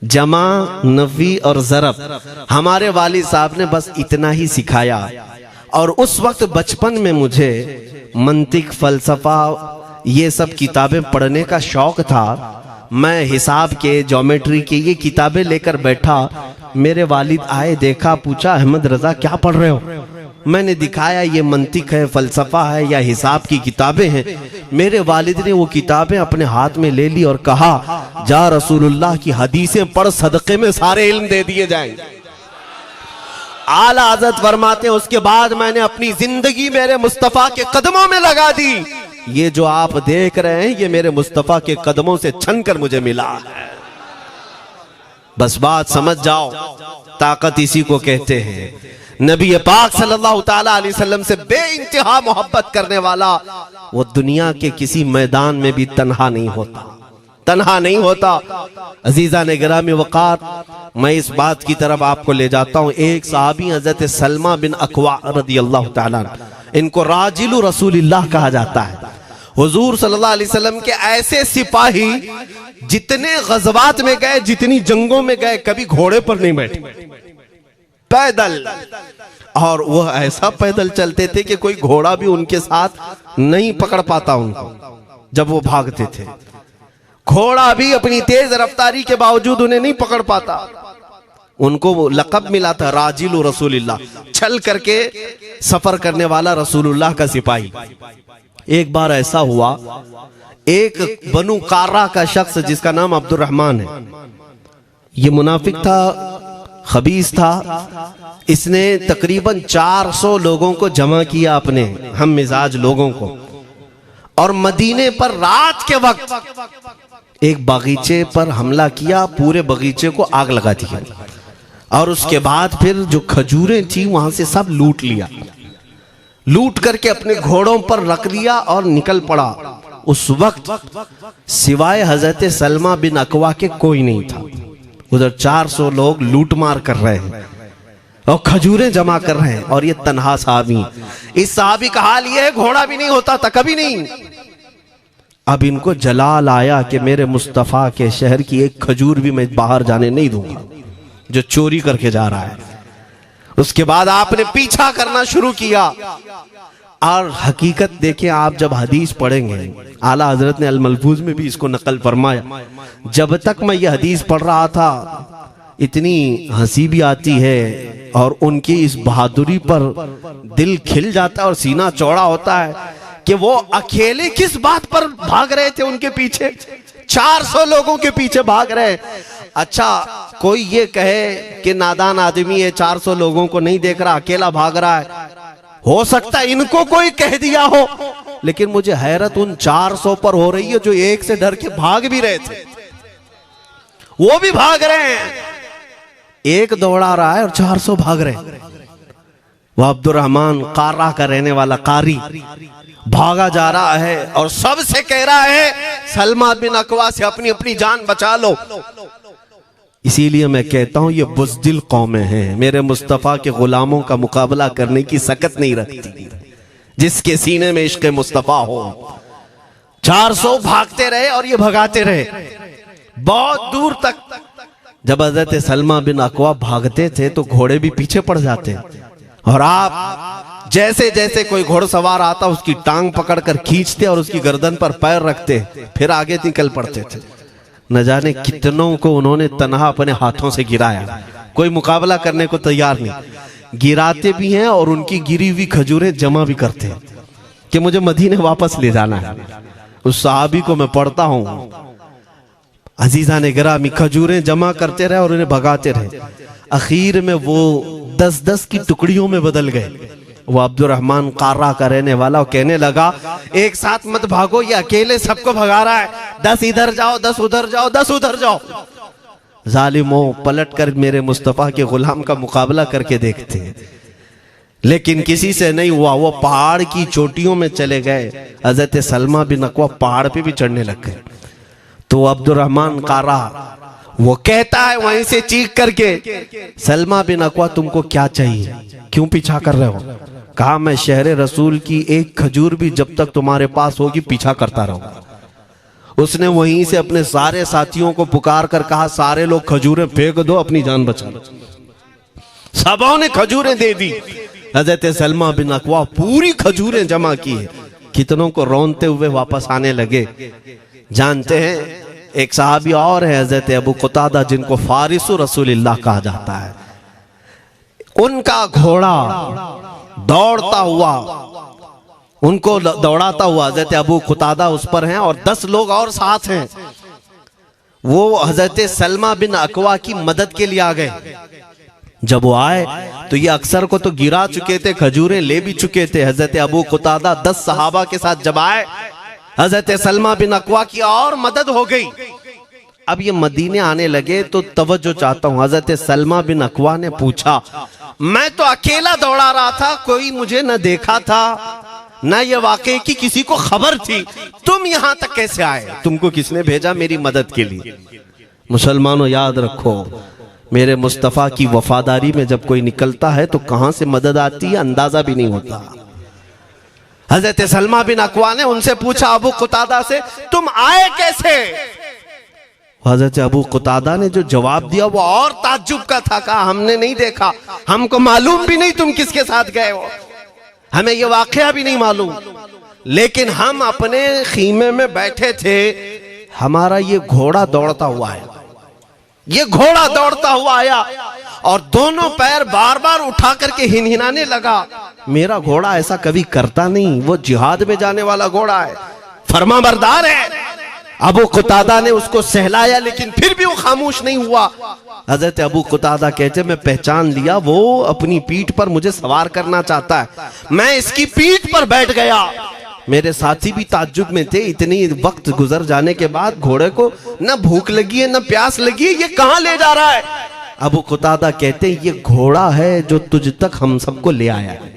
जमा, नफी और ज़रब हमारे वालिद साहब ने बस इतना ही सिखाया। और उस वक्त बचपन में मुझे मंतिक, फलसफा, ये सब किताबें पढ़ने का शौक था। मैं हिसाब के, ज्योमेट्री के ये किताबें लेकर बैठा। मेरे वालिद आए, देखा, पूछा अहमद रजा क्या पढ़ रहे हो? मैंने दिखाया ये मंतिक है, फलसफा है या हिसाब की किताबें हैं। मेरे वालिद ने वो किताबें अपने हाथ में ले ली और कहा जा रसूलुल्लाह की हदीसें पढ़, सदक़े में सारे इल्म दे दिए जाएंगे। आला हज़रत फरमाते हैं उसके बाद मैंने अपनी जिंदगी मेरे मुस्तफा के कदमों में लगा दी। ये जो आप देख रहे हैं ये मेरे मुस्तफा के कदमों से छनकर मुझे मिला है। बस बात समझ जाओ, ताकत इसी को कहते हैं। नबी पाक सल्लल्लाहु ताला अलैहि वसल्लम से बेइंतहा मोहब्बत करने वाला वो दुनिया के किसी मैदान में भी तन्हा नहीं होता, तन्हा नहीं होता। अजीजा ने गिरामी वक़ार, मैं इस बात की तरफ आपको ले जाता हूँ। एक सहाबी हजरत सलमा बिन अक्वा रदियल्लाहु ताला, इनको राजिलु रसूलिल्लाह कहा जाता है। हुजूर सल्लल्लाहु अलैहि वसल्लम के ऐसे सिपाही जितने गज़वात में गए, जितनी जंगों में गए, कभी घोड़े पर नहीं बैठे, पैदल। और वह ऐसा पैदल चलते थे कि कोई घोड़ा भी उनके साथ नहीं पकड़ पाता उनको जब वो भागते थे। घोड़ा भी अपनी तेज रफ्तारी के बावजूद उन्हें नहीं पकड़ पाता। उनको वो लक़ब मिला था राजिलु रसूलिल्लाह, छल करके सफर करने वाला रसूलुल्लाह का सिपाही। एक बार ऐसा हुआ, एक बनु कार्रा का शख्स जिसका नाम अब्दुर्रहमान है, ये मुनाफिक था, खबीस था। इसने तकरीबन 400 लोगों को जमा किया, अपने हम मिजाज लोगों को। और मदीने पर रात के वक्त एक बगीचे पर हमला किया, पूरे बगीचे को आग लगा दिया और उसके बाद फिर जो खजूरें थी वहां से सब लूट लिया, लूट करके अपने घोड़ों पर रख लिया और निकल पड़ा। उस वक्त सिवाय हजरत सलमा बिन अकवा के कोई नहीं था। उधर 400 लोग लूट मार कर रहे हैं और खजूरें जमा कर रहे हैं और ये तन्हा साहबी। इस साहबी का हाल ये है, घोड़ा भी नहीं होता था कभी नहीं। अब इनको जलाल आया कि मेरे मुस्तफा के शहर की एक खजूर भी मैं बाहर जाने नहीं दूंगा जो चोरी करके जा रहा है। उसके बाद आपने पीछा करना शुरू किया और हकीकत देखें आप, जब हदीस पढ़ेंगे, आला हजरत ने अल मलफूज में भी इसको नकल फरमाया। जब तक मैं ये हदीस पढ़ रहा था इतनी हंसी भी आती है और उनकी इस बहादुरी पर दिल खिल जाता है और सीना चौड़ा होता है कि वो अकेले किस बात पर भाग रहे थे, उनके पीछे 400 लोगों के पीछे भाग रहे। अच्छा, कोई ये कहे कि नादान आदमी है, 400 लोगों को नहीं देख रहा, अकेला भाग रहा है, हो सकता है इनको कोई कह दिया हो, लेकिन मुझे हैरत उन 400 पर हो रही है जो एक से डर के भाग भी रहे थे। वो भी भाग रहे हैं, एक दौड़ा रहा है और 400 भाग रहे हैं। वह अब्दुर्रहमान कारा का रहने वाला कारी भागा जा रहा है और सबसे कह रहा है सलमा बिन अकवा से अपनी अपनी जान बचा लो। इसीलिए मैं कहता हूं ये बुज़दिल कौमें हैं, मेरे मुस्तफा के गुलामों का मुकाबला करने की सकत नहीं रखती जिसके सीने में इश्क़ मुस्तफा हो। 400 भागते रहे और ये भगाते रहे बहुत दूर तक। जब हज़रत सलमा बिन अकवा भागते थे तो घोड़े भी पीछे पड़ जाते और आप जैसे जैसे कोई घोड़सवार आता उसकी टांग पकड़कर खींचते और उसकी गर्दन पर पैर रखते, फिर आगे निकल पड़ते थे। न जाने कितनों को उन्होंने तन्हा अपने हाथों से गिराया, कोई मुकाबला करने को तैयार नहीं। गिराते भी हैं और उनकी गिरी हुई खजूरें जमा भी करते हैं कि मुझे मदीने वापस ले जाना है। उस सहाबी को मैं पढ़ता हूं, अजीजा ने गिरामी खजूरें जमा करते रहे और उन्हें भगाते रहे। आखिर में वो 10-10 की टुकड़ियों में बदल गए। वो अब्दुर्रहमान कारा का रहने वाला और कहने लगा एक साथ मत भागो, ये अकेले सबको भगा रहा है, 10 इधर जाओ, 10 उधर जाओ, 10 उधर जाओ। जालिमों, पलट कर मेरे मुस्तफा के गुलाम का मुकाबला करके देखते हैं, लेकिन किसी से नहीं हुआ। वो पहाड़ की चोटियों में चले गए। हजरत सलमा बिन अकवा पहाड़ पे भी चढ़ने लग गए। तो अब्दुर्रहमान कारा वो कहता है वहीं से चीख करके, सलमा बिन अकवा तुमको क्या चाहिए, क्यों पीछा कर रहे हो? कहा मैं शहर रसूल की एक खजूर भी जब तक तुम्हारे पास होगी पीछा करता रहूंगा। उसने वहीं से अपने सारे साथियों को पुकार कर कहा सारे लोग खजूरें फेंक दो, अपनी जान बचा लो। सबों ने खजूरें दे दी। हजरत सलमा बिन अकवा पूरी खजूरें जमा की है, कितनों को रौनते हुए वापस आने लगे। जानते हैं एक सहाबी और है हजरत अबू कुतादा, जिनको फारिसु रसूलिल्लाह कहा जाता है। उनका घोड़ा दौड़ता हुआ, उनको दौड़ाता हुआ हजरत अबू कुतादा उस पर हैं और 10 लोग और साथ हैं। वो हजरत सलमा बिन अकवा की मदद के लिए आ गए। जब वो आए तो ये अक्सर को तो गिरा चुके थे, खजूरें ले भी चुके थे। हजरत अबू कुतादा 10 सहाबा के साथ जब आए, हजरत सलमा बिन अकवा की और मदद हो गई। अब ये मदीने आने लगे तो तवज्जो चाहता हूं। हजरत सलमा बिन अकवा ने पूछा मैं तो अकेला दौड़ा रहा था, कोई मुझे न देखा था, न ये वाकई की किसी को खबर थी, तुम यहां तक कैसे आए? तुमको किसने भेजा मेरी मदद के लिए? मुसलमानों याद रखो, मेरे मुस्तफा की वफादारी में जब कोई निकलता है तो कहां से मदद आती है अंदाजा भी नहीं होता। हजरत सलमा बिन अकवा ने उनसे पूछा अबू कुतादा से, तुम आए कैसे? हजरत अबू कुतादा ने जो जवाब दिया वो और ताज्जुब का था। कहा हमने नहीं देखा, हमको मालूम भी नहीं तुम किसके साथ गए हो, हमें ये वाकया भी नहीं मालूम, लेकिन हम अपने खीमे में बैठे थे, हमारा ये घोड़ा दौड़ता हुआ है, ये घोड़ा दौड़ता हुआ आया और दोनों पैर बार बार उठा करके हिनहिनाने लगा। मेरा घोड़ा ऐसा कभी करता नहीं, वो जिहाद में जाने वाला घोड़ा है, फरमाबरदार है। अबू कुतादा ने उसको सहलाया लेकिन फिर भी वो खामोश नहीं हुआ। हजरत अबू कुतादा कहते मैं पहचान लिया, वो अपनी पीठ पर मुझे सवार करना चाहता है। मैं इसकी पीठ पर बैठ गया मेरे साथी भी ताज्जुब में थे, इतनी वक्त गुजर जाने के बाद घोड़े को न भूख लगी है न प्यास लगी है, ये कहां ले जा रहा है? अबू कुतादा कहते हैं ये घोड़ा है जो तुझ तक हम सबको ले आया है।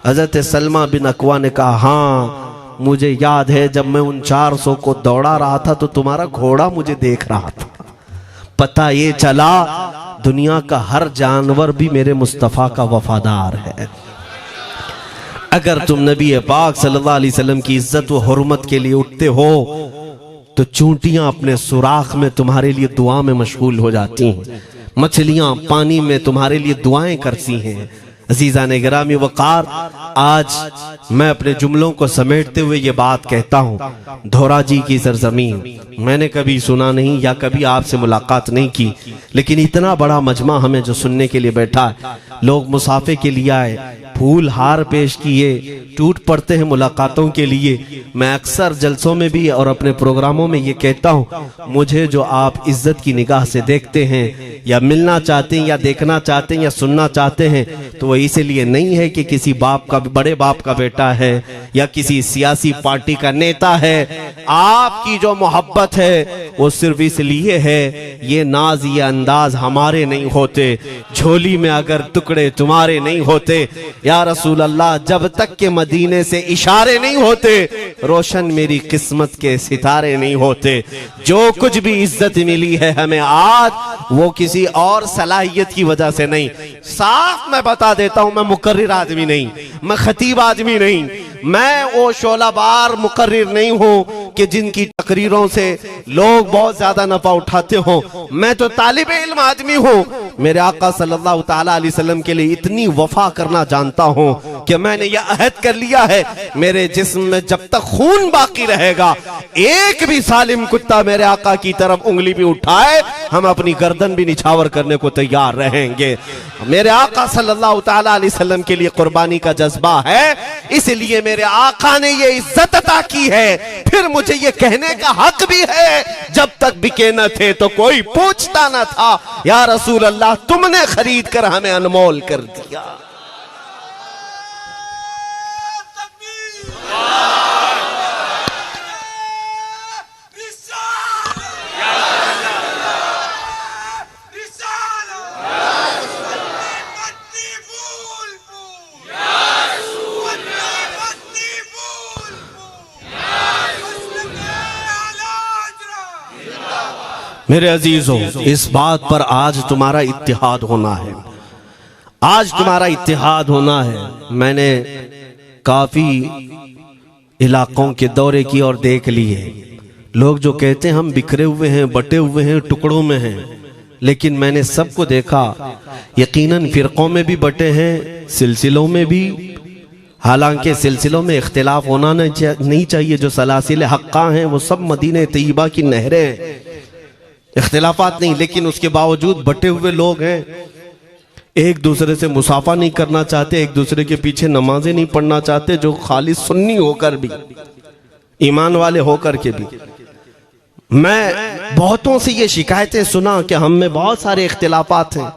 हजरत सलमा बिन अकवा ने कहा, हाँ मुझे याद है जब मैं उन 400 को दौड़ा रहा था तो तुम्हारा घोड़ा मुझे देख रहा था। पता ये चला दुनिया का हर जानवर भी मेरे मुस्तफ़ा का वफादार है। अगर तुम नबी पाक सल्लल्लाहु अलैहि वसल्लम की इज्जत व हुर्मत के लिए उठते हो तो चूंटियां अपने सुराख में तुम्हारे लिए दुआ में मशगूल हो जाती हैं, मछलियां पानी में तुम्हारे लिए दुआएं करती हैं। अजीजा ने गिरामी वकार, आज मैं अपने जुमलों को समेटते हुए ये बात कहता हूँ, धोराजी की सरजमीन मैंने कभी सुना नहीं या कभी आपसे मुलाकात नहीं की, लेकिन इतना बड़ा मजमा हमें जो सुनने के लिए बैठा है, लोग मुसाफे के लिए आए, फूल हार पेश किए, टूट पड़ते हैं मुलाकातों के लिए। मैं अक्सर जलसों में भी और अपने प्रोग्रामों में ये कहता हूँ, मुझे जो आप इज्जत की निगाह से देखते हैं या मिलना चाहते हैं या देखना चाहते हैं या सुनना चाहते हैं, तो वो इसलिए नहीं है कि किसी बाप का, बड़े बाप का बेटा है या किसी सियासी पार्टी का नेता है। आपकी जो मोहब्बत है वो सिर्फ इसलिए है, ये नाज ये अंदाज हमारे नहीं होते, झोली में अगर टुकड़े तुम्हारे नहीं होते या रसूल अल्लाह, जब तक के मदीने से इशारे नहीं होते रोशन मेरी किस्मत के सितारे नहीं होते। जो कुछ भी इज्जत मिली है हमें आज, वो किसी और सलाहियत की वजह से नहीं। साफ मैं बता देता हूं, मैं मुकर्रिर आदमी नहीं, मैं खतीब आदमी नहीं, मैं वो शोलाबार मुकर्रिर नहीं हूं कि जिनकी तकरीरों से लोग बहुत ज्यादा नफा उठाते हो। मैं तो तालिब इल्म आदमी हूं। मेरे आका सल्लल्लाहु ताला अलैहि वसल्लम के लिए इतनी वफा करना जानता हूं कि मैंने यह अहद कर लिया है, मेरे जिस्म में जब तक खून बाकी रहेगा, एक भी सालिम कुत्ता मेरे आका की तरफ उंगली भी उठाए, हम अपनी गर्दन भी निछावर करने को तैयार रहेंगे। मेरे आका सल्लल्लाहु ताला अलैहि वसल्लम के लिए कुर्बानी का जज्बा है, इसलिए मेरे आका ने ये इज्जत अता की है। फिर मुझे ये कहने का हक भी है, जब तक बिके न थे तो कोई पूछता न था, या रसूल अल्लाह तुमने खरीद कर हमें अनमोल कर दिया। मेरे अजीजों, इस बात पर आज तुम्हारा इत्तिहाद होना है, आज तुम्हारा इत्तिहाद होना है। मैंने काफी इलाकों के दौरे किए और देख लिए, लोग जो कहते हैं हम बिखरे हुए हैं, बटे हुए हैं, टुकड़ों में हैं, लेकिन मैंने सबको देखा, यकीनन फिरकों में भी बटे हैं, सिलसिलों में भी। हालांकि सिलसिलों में इख्तिलाफ होना नहीं चाहिए, जो सलासिल हक्का हैं वो सब मदीने तैयबा की नहरें हैं, इख्तिलाफात नहीं, लेकिन उसके बावजूद बटे हुए लोग हैं, एक दूसरे से मुसाफा नहीं करना चाहते, एक दूसरे के पीछे नमाजें नहीं पढ़ना चाहते, जो खाली सुन्नी होकर भी, ईमान वाले होकर के भी। मैं बहुतों से ये शिकायतें सुना कि हम में बहुत सारे इख्तिलाफात हैं,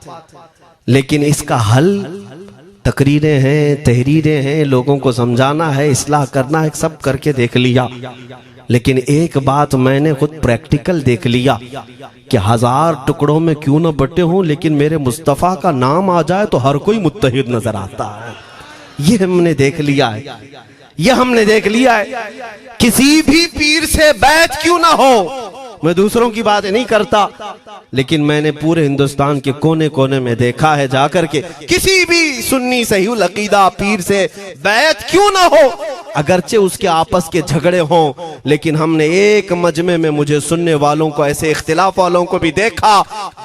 लेकिन इसका हल तकरीरें हैं, तहरीरें हैं, लोगों को समझाना है, इस्लाह करना है, सब करके देख लिया। लेकिन एक बात मैंने खुद प्रैक्टिकल देख लिया कि 1000 टुकड़ों में क्यों ना बटे हों, लेकिन मेरे मुस्तफ़ा का नाम आ जाए तो हर कोई मुत्तहिद नजर आता है। ये हमने देख लिया है, ये हमने देख लिया है। किसी भी पीर से बैत क्यों ना हो, मैं दूसरों की बात नहीं करता, लेकिन मैंने पूरे हिंदुस्तान के कोने कोने में देखा है जाकर के, किसी भी सुन्नी सहीहुल अकीदा पीर से बैत क्यों ना हो, अगरचे उसके आपस के झगड़े हों, लेकिन हमने एक मजमे में मुझे सुनने वालों को, ऐसे इख्तिलाफ वालों को भी देखा,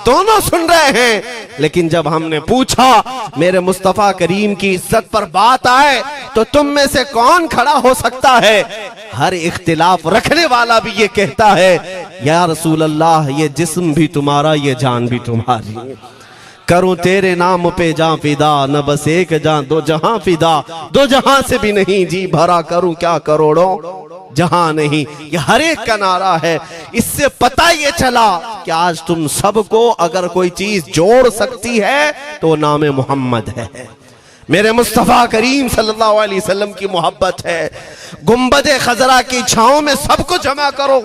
दोनों सुन रहे हैं, लेकिन जब हमने पूछा मेरे मुस्तफ़ा करीम की इज्जत पर बात आए तो तुम में से कौन खड़ा हो सकता है? हर इख्तिलाफ रखने वाला भी ये कहता है, या रसूल अल्लाह ये जिस्म भी तुम्हारा, ये जान भी तुम्हारी, करूं तेरे नाम पे जां फिदा, न बस एक जां दो जहां फिदा, दो जहां से भी नहीं जी भरा, करूं क्या करोड़ों जहां नहीं। ये हर एक का नारा है। इससे पता ये चला कि आज तुम सबको अगर कोई चीज जोड़ सकती है तो नाम मोहम्मद है। मेरे मुस्तफ़ा करीम सल्लल्लाहु अलैहि वसल्लम की मोहब्बत है। गुंबद खजरा की छांव में सबको जमा करो,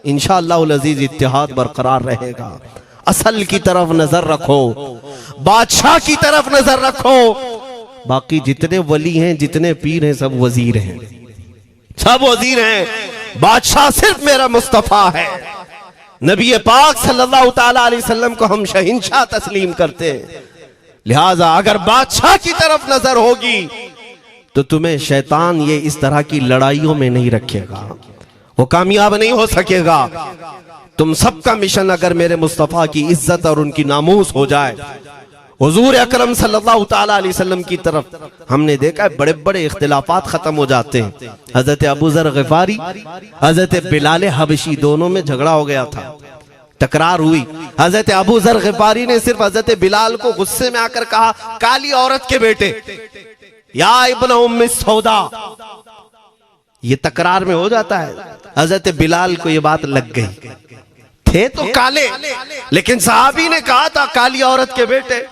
इंशाअल्लाह अज़ीज इत्तिहाद बरकरार रहेगा। असल की तरफ नजर रखो, बादशाह की तरफ नजर रखो। बाकी जितने वली हैं, जितने पीर हैं, सब वजीर हैं, सब वजीर हैं। बादशाह सिर्फ मेरा मुस्तफ़ा है। नबी पाक सल्लल्लाहु ताला अलैहि वसल्लम को हम शहंशाह तस्लीम करते हैं। लिहाजा अगर बादशाह की तरफ नजर होगी तो तुम्हें शैतान ये इस तरह की लड़ाइयों में नहीं रखेगा, वो कामयाब नहीं हो सकेगा। तुम सबका मिशन अगर मेरे मुस्तफ़ा की इज्जत और उनकी नामूस हो जाए, हुजूर अकरम सल्लल्लाहु ताला अलैहि वसल्लम की तरफ हमने देखा है बड़े बड़े इख्तिलाफात खत्म हो जाते हैं। हजरत अबू ज़र ग़िफ़ारी, हजरत बिलाल हबशी, दोनों में झगड़ा हो गया था, तकरार हुई। हजरत अबू ज़र ग़िफ़ारी ने सिर्फ हजरत बिलाल को गुस्से में आकर कहा, काली औरत के बेटे, या इब्न उम्मी सौदा। ये तकरार में हो जाता है। हजरत बिलाल को ये बात लग गई, थे तो काले, लेकिन सहाबी ने कहा था काली औरत के बेटे।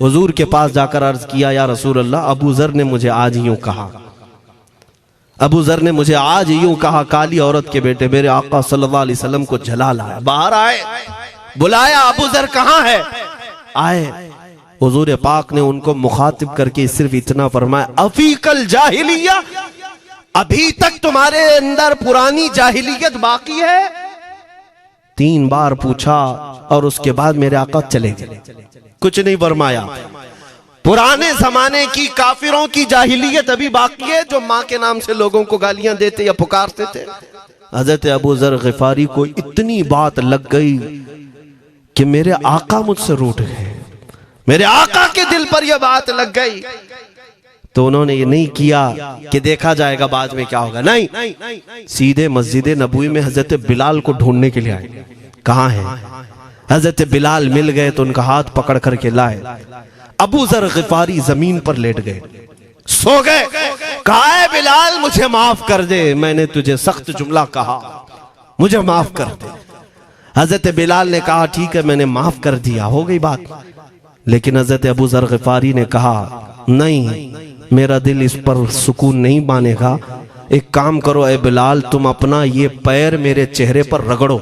हुजूर के पास जाकर अर्ज किया, या रसूल अल्लाह, अबू ज़र ने मुझे आज यूं कहा, अबू ज़र ने मुझे आज यूं कहा, काली औरत के बेटे। मेरे आका सल्लल्लाहु अलैहि वसल्लम को जला लाया, बाहर आए, बुलाया, अबू ज़र कहाँ है? आए। हुजूर पाक ने उनको मुखातिब करके सिर्फ इतना फरमाया, अफीकल जाहिलिया, अभी तक तुम्हारे अंदर पुरानी जाहिलियत बाकी है? 3 बार पूछा और उसके बाद मेरे आका चले गए, कुछ नहीं फरमाया। पुराने जमाने की काफिरों की जाहिलियत अभी बाकी है, जो माँ के नाम से लोगों को गालियां देते या पुकारते थे। हजरत अबू ज़र ग़िफ़ारी को इतनी बात लग गई कि मेरे आका मुझसे रूठ गए, मेरे आका के दिल पर यह बात लग गई। तो उन्होंने ये नहीं किया कि देखा जाएगा बाद में क्या होगा, नहीं, सीधे मस्जिद नबवी में हजरत बिलाल को ढूंढने के लिए आए। कहाँ है? हजरत बिलाल मिल गए तो उनका हाथ पकड़ करके लाए। अबू ज़र ग़िफ़ारी जमीन पर लेट गए, सो गए। कहा है बिलाल, मुझे माफ कर दे, मैंने तुझे सख्त जुमला कहा, मुझे माफ कर दे। हजरत बिलाल ने कहा, ठीक है, मैंने माफ कर दिया, हो गई बात। लेकिन हजरत अबू ज़र ग़िफ़ारी ने कहा, नहीं, मेरा दिल इस पर सुकून नहीं मानेगा। एक काम करो ए बिलाल, तुम अपना ये पैर मेरे चेहरे पर रगड़ो,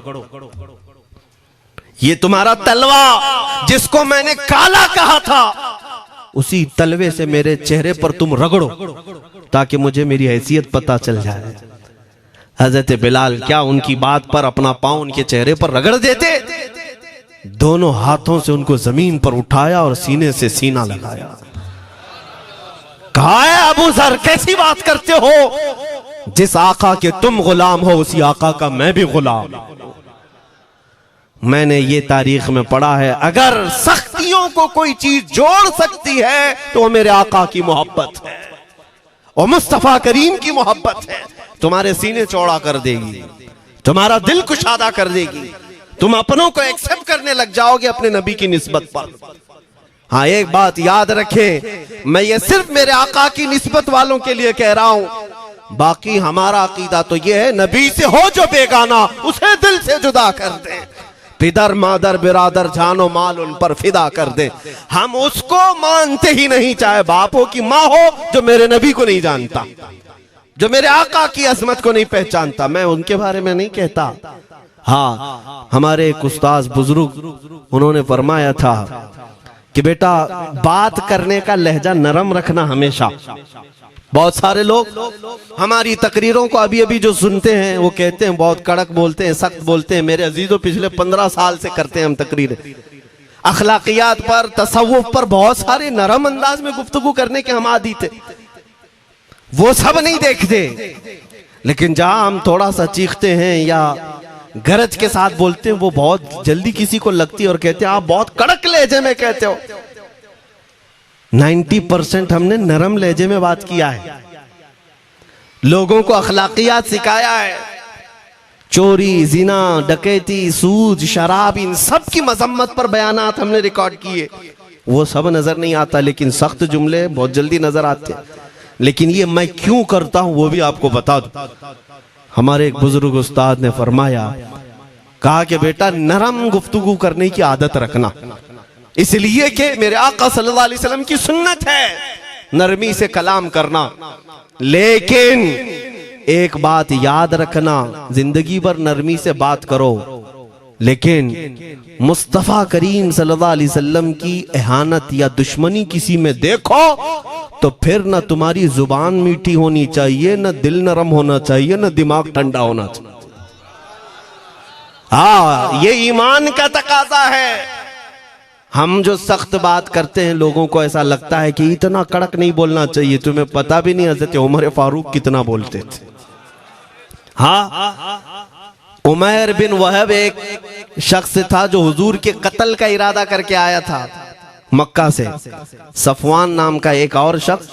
ये तुम्हारा तलवा जिसको मैंने काला कहा था, उसी तलवे से मेरे चेहरे पर तुम रगड़ो, ताकि मुझे मेरी हैसियत पता चल जाए। हजरत बिलाल क्या उनकी बात पर अपना पांव उनके चेहरे पर रगड़ देते? दोनों हाथों से उनको जमीन पर उठाया और सीने से सीना लगाया। कहा है अबू ज़र, कैसी बात करते हो? जिस आका के तुम गुलाम हो, उसी आका का मैं भी गुलाम। मैंने ये तारीख में पढ़ा है, अगर सख्तियों को कोई चीज जोड़ सकती है तो वो मेरे आका की मोहब्बत है और मुस्तफा करीम की मोहब्बत है। तुम्हारे सीने चौड़ा कर देगी, तुम्हारा दिल कुशादा कर देगी, तुम अपनों को एक्सेप्ट करने लग जाओगे अपने नबी की निस्बत पर। हाँ, एक बात याद रखें, मैं ये सिर्फ मेरे आका की निस्बत वालों के लिए कह रहा हूं। बाकी हमारा अकीदा तो ये है, नबी से हो जो बेगाना, उसे दिल से जुदा कर दे। पिदर मादर बिरादर जानो माल उन पर फिदा कर दे। हम उसको मानते ही नहीं, चाहे बाप हो कि माँ हो, जो मेरे नबी को नहीं जानता, जो मेरे आका की अजमत को नहीं पहचानता। मैं उनके बारे में नहीं कहता। हाँ, हमारे एक उस्ताद बुजुर्ग, उन्होंने फरमाया था कि बेटा, बात करने का लहजा नरम रखना हमेशा। बहुत सारे लोग हमारी तकरीरों को अभी अभी जो सुनते हैं वो कहते हैं बहुत कड़क बोलते हैं, सख्त बोलते हैं। मेरे अजीजों, पिछले 15 साल से करते हैं हम तकरीरें, अखलाकियात पर, तसव्वुफ पर बहुत सारे नरम अंदाज में गुफ्तगू करने के हम आदी थे। वो सब नहीं देखते, लेकिन जहां हम थोड़ा सा चीखते हैं या गरज के साथ बोलते हैं, वो बहुत जल्दी किसी को लगती है और कहते हैं आप बहुत कड़क लहजे में कहते हो। 90% हमने नरम लहजे में बात किया है, लोगों को अखलाकियात सिखाया है। चोरी, जिना, डकैती, सूद, शराब, इन सब की मजम्मत पर बयानात हमने रिकॉर्ड किए। वो सब नजर नहीं आता, लेकिन सख्त जुमले बहुत जल्दी नजर आते हैं। लेकिन ये मैं क्यों करता हूं वो भी आपको बता दूं। हमारे एक बुजुर्ग उस्ताद ने फरमाया, कहा कि बेटा, नरम गुफ्तगू करने की आदत रखना, इसलिए कि मेरे आका सल्लल्लाहु अलैहि वसल्लम की सुन्नत है नरमी से कलाम करना, लेकिन एक बात याद रखना, जिंदगी भर नरमी से बात करो, लेकिन मुस्तफा करीम सल्लल्लाहु अलैहि वसल्लम की एहानत या दुश्मनी किसी में देखो तो फिर न तुम्हारी जुबान मीठी होनी चाहिए, न दिल नरम होना चाहिए, न दिमाग ठंडा होना चाहिए। हाँ, ये ईमान का तकाजा है। हम जो सख्त बात करते हैं लोगों को ऐसा लगता है कि इतना कड़क नहीं बोलना चाहिए। तुम्हें पता भी नहीं हजरत उमर फारूक कितना बोलते थे। हाँ, उमैर बिन वहब एक शख्स था जो हुजूर के कत्ल का इरादा करके आया था मक्का से। सफवान नाम का एक और शख्स,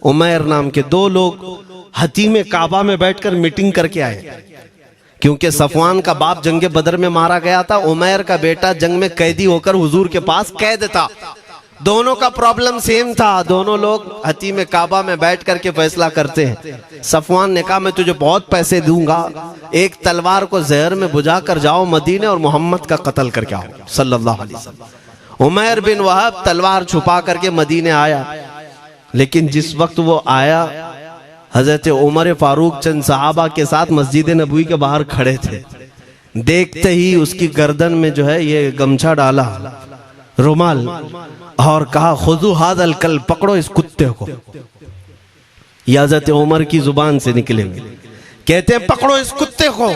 उमैर नाम के दो लोग हतीम काबा में बैठकर मीटिंग करके आए, क्योंकि सफवान का बाप जंग बदर में मारा गया था, उमैर का बेटा जंग में कैदी होकर हुजूर के पास कैद था। दोनों का प्रॉब्लम सेम था। दोनों लोग हतीम काबा में बैठ करके फैसला करते हैं। सफवान ने कहा मैं तुझे बहुत पैसे दूंगा, एक तलवार को जहर में बुझा कर जाओ मदीने और मोहम्मद का कत्ल करके आओ सल्लल्लाहु अलैहि वसल्लम। उमैर बिन वहब तलवार छुपा करके मदीने आया, लेकिन जिस वक्त वो आया हजरत उमर फारूक चंद सहाबा के साथ मस्जिद नबवी के बाहर खड़े थे। देखते ही उसकी गर्दन में जो है ये गमछा डाला, रुमाल, और कहा खुजू हादल कल, पकड़ो इस कुत्ते को। ये हजरत उमर की जुबान से निकलेंगे, कहते हैं पकड़ो इस कुत्ते को।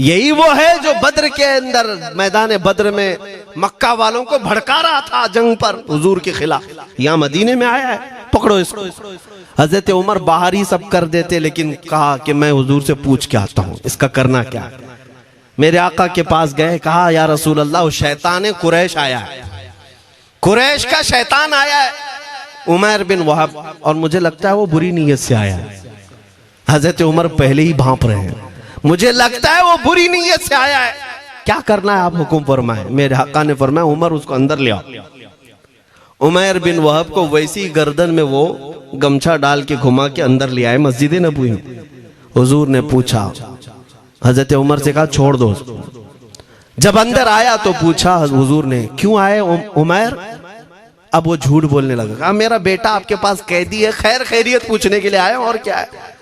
यही वो है जो बद्र के अंदर मैदान बद्र में मक्का वालों को भड़का रहा था जंग पर हुजूर के खिलाफ। यहाँ मदीने में आया है, पकड़ो इसको। हजरत उमर बाहर ही सब कर देते, लेकिन कहा कि मैं हुजूर से पूछ के आता हूँ इसका करना क्या है। मेरे आका के पास गए, कहा या रसूल अल्लाह शैतान कुरैश आया है, कुरैश का शैतान आया है उमैर बिन वहब, और मुझे लगता है वो बुरी नीयत से आया है। हजरत उमर पहले ही भांप रहे हैं, मुझे लगता है वो बुरी नीयत से आया है, क्या करना है आप हुक्म फरमाए। मेरे आका ने फरमाया उमर उसको अंदर ले आओ। उमैर बिन वहब को वैसी गर्दन में वो गमछा डाल के घुमा के अंदर ले आए मस्जिद नबवी में। हुजूर ने पूछा, हजरत उमर से कहा छोड़ दो। जब अंदर आया तो पूछा हुजूर ने क्यों आए उमैर। अब वो झूठ बोलने लगा, कहा मेरा बेटा आपके पास कैदी है, खैर खैरियत पूछने के लिए आया और क्या है।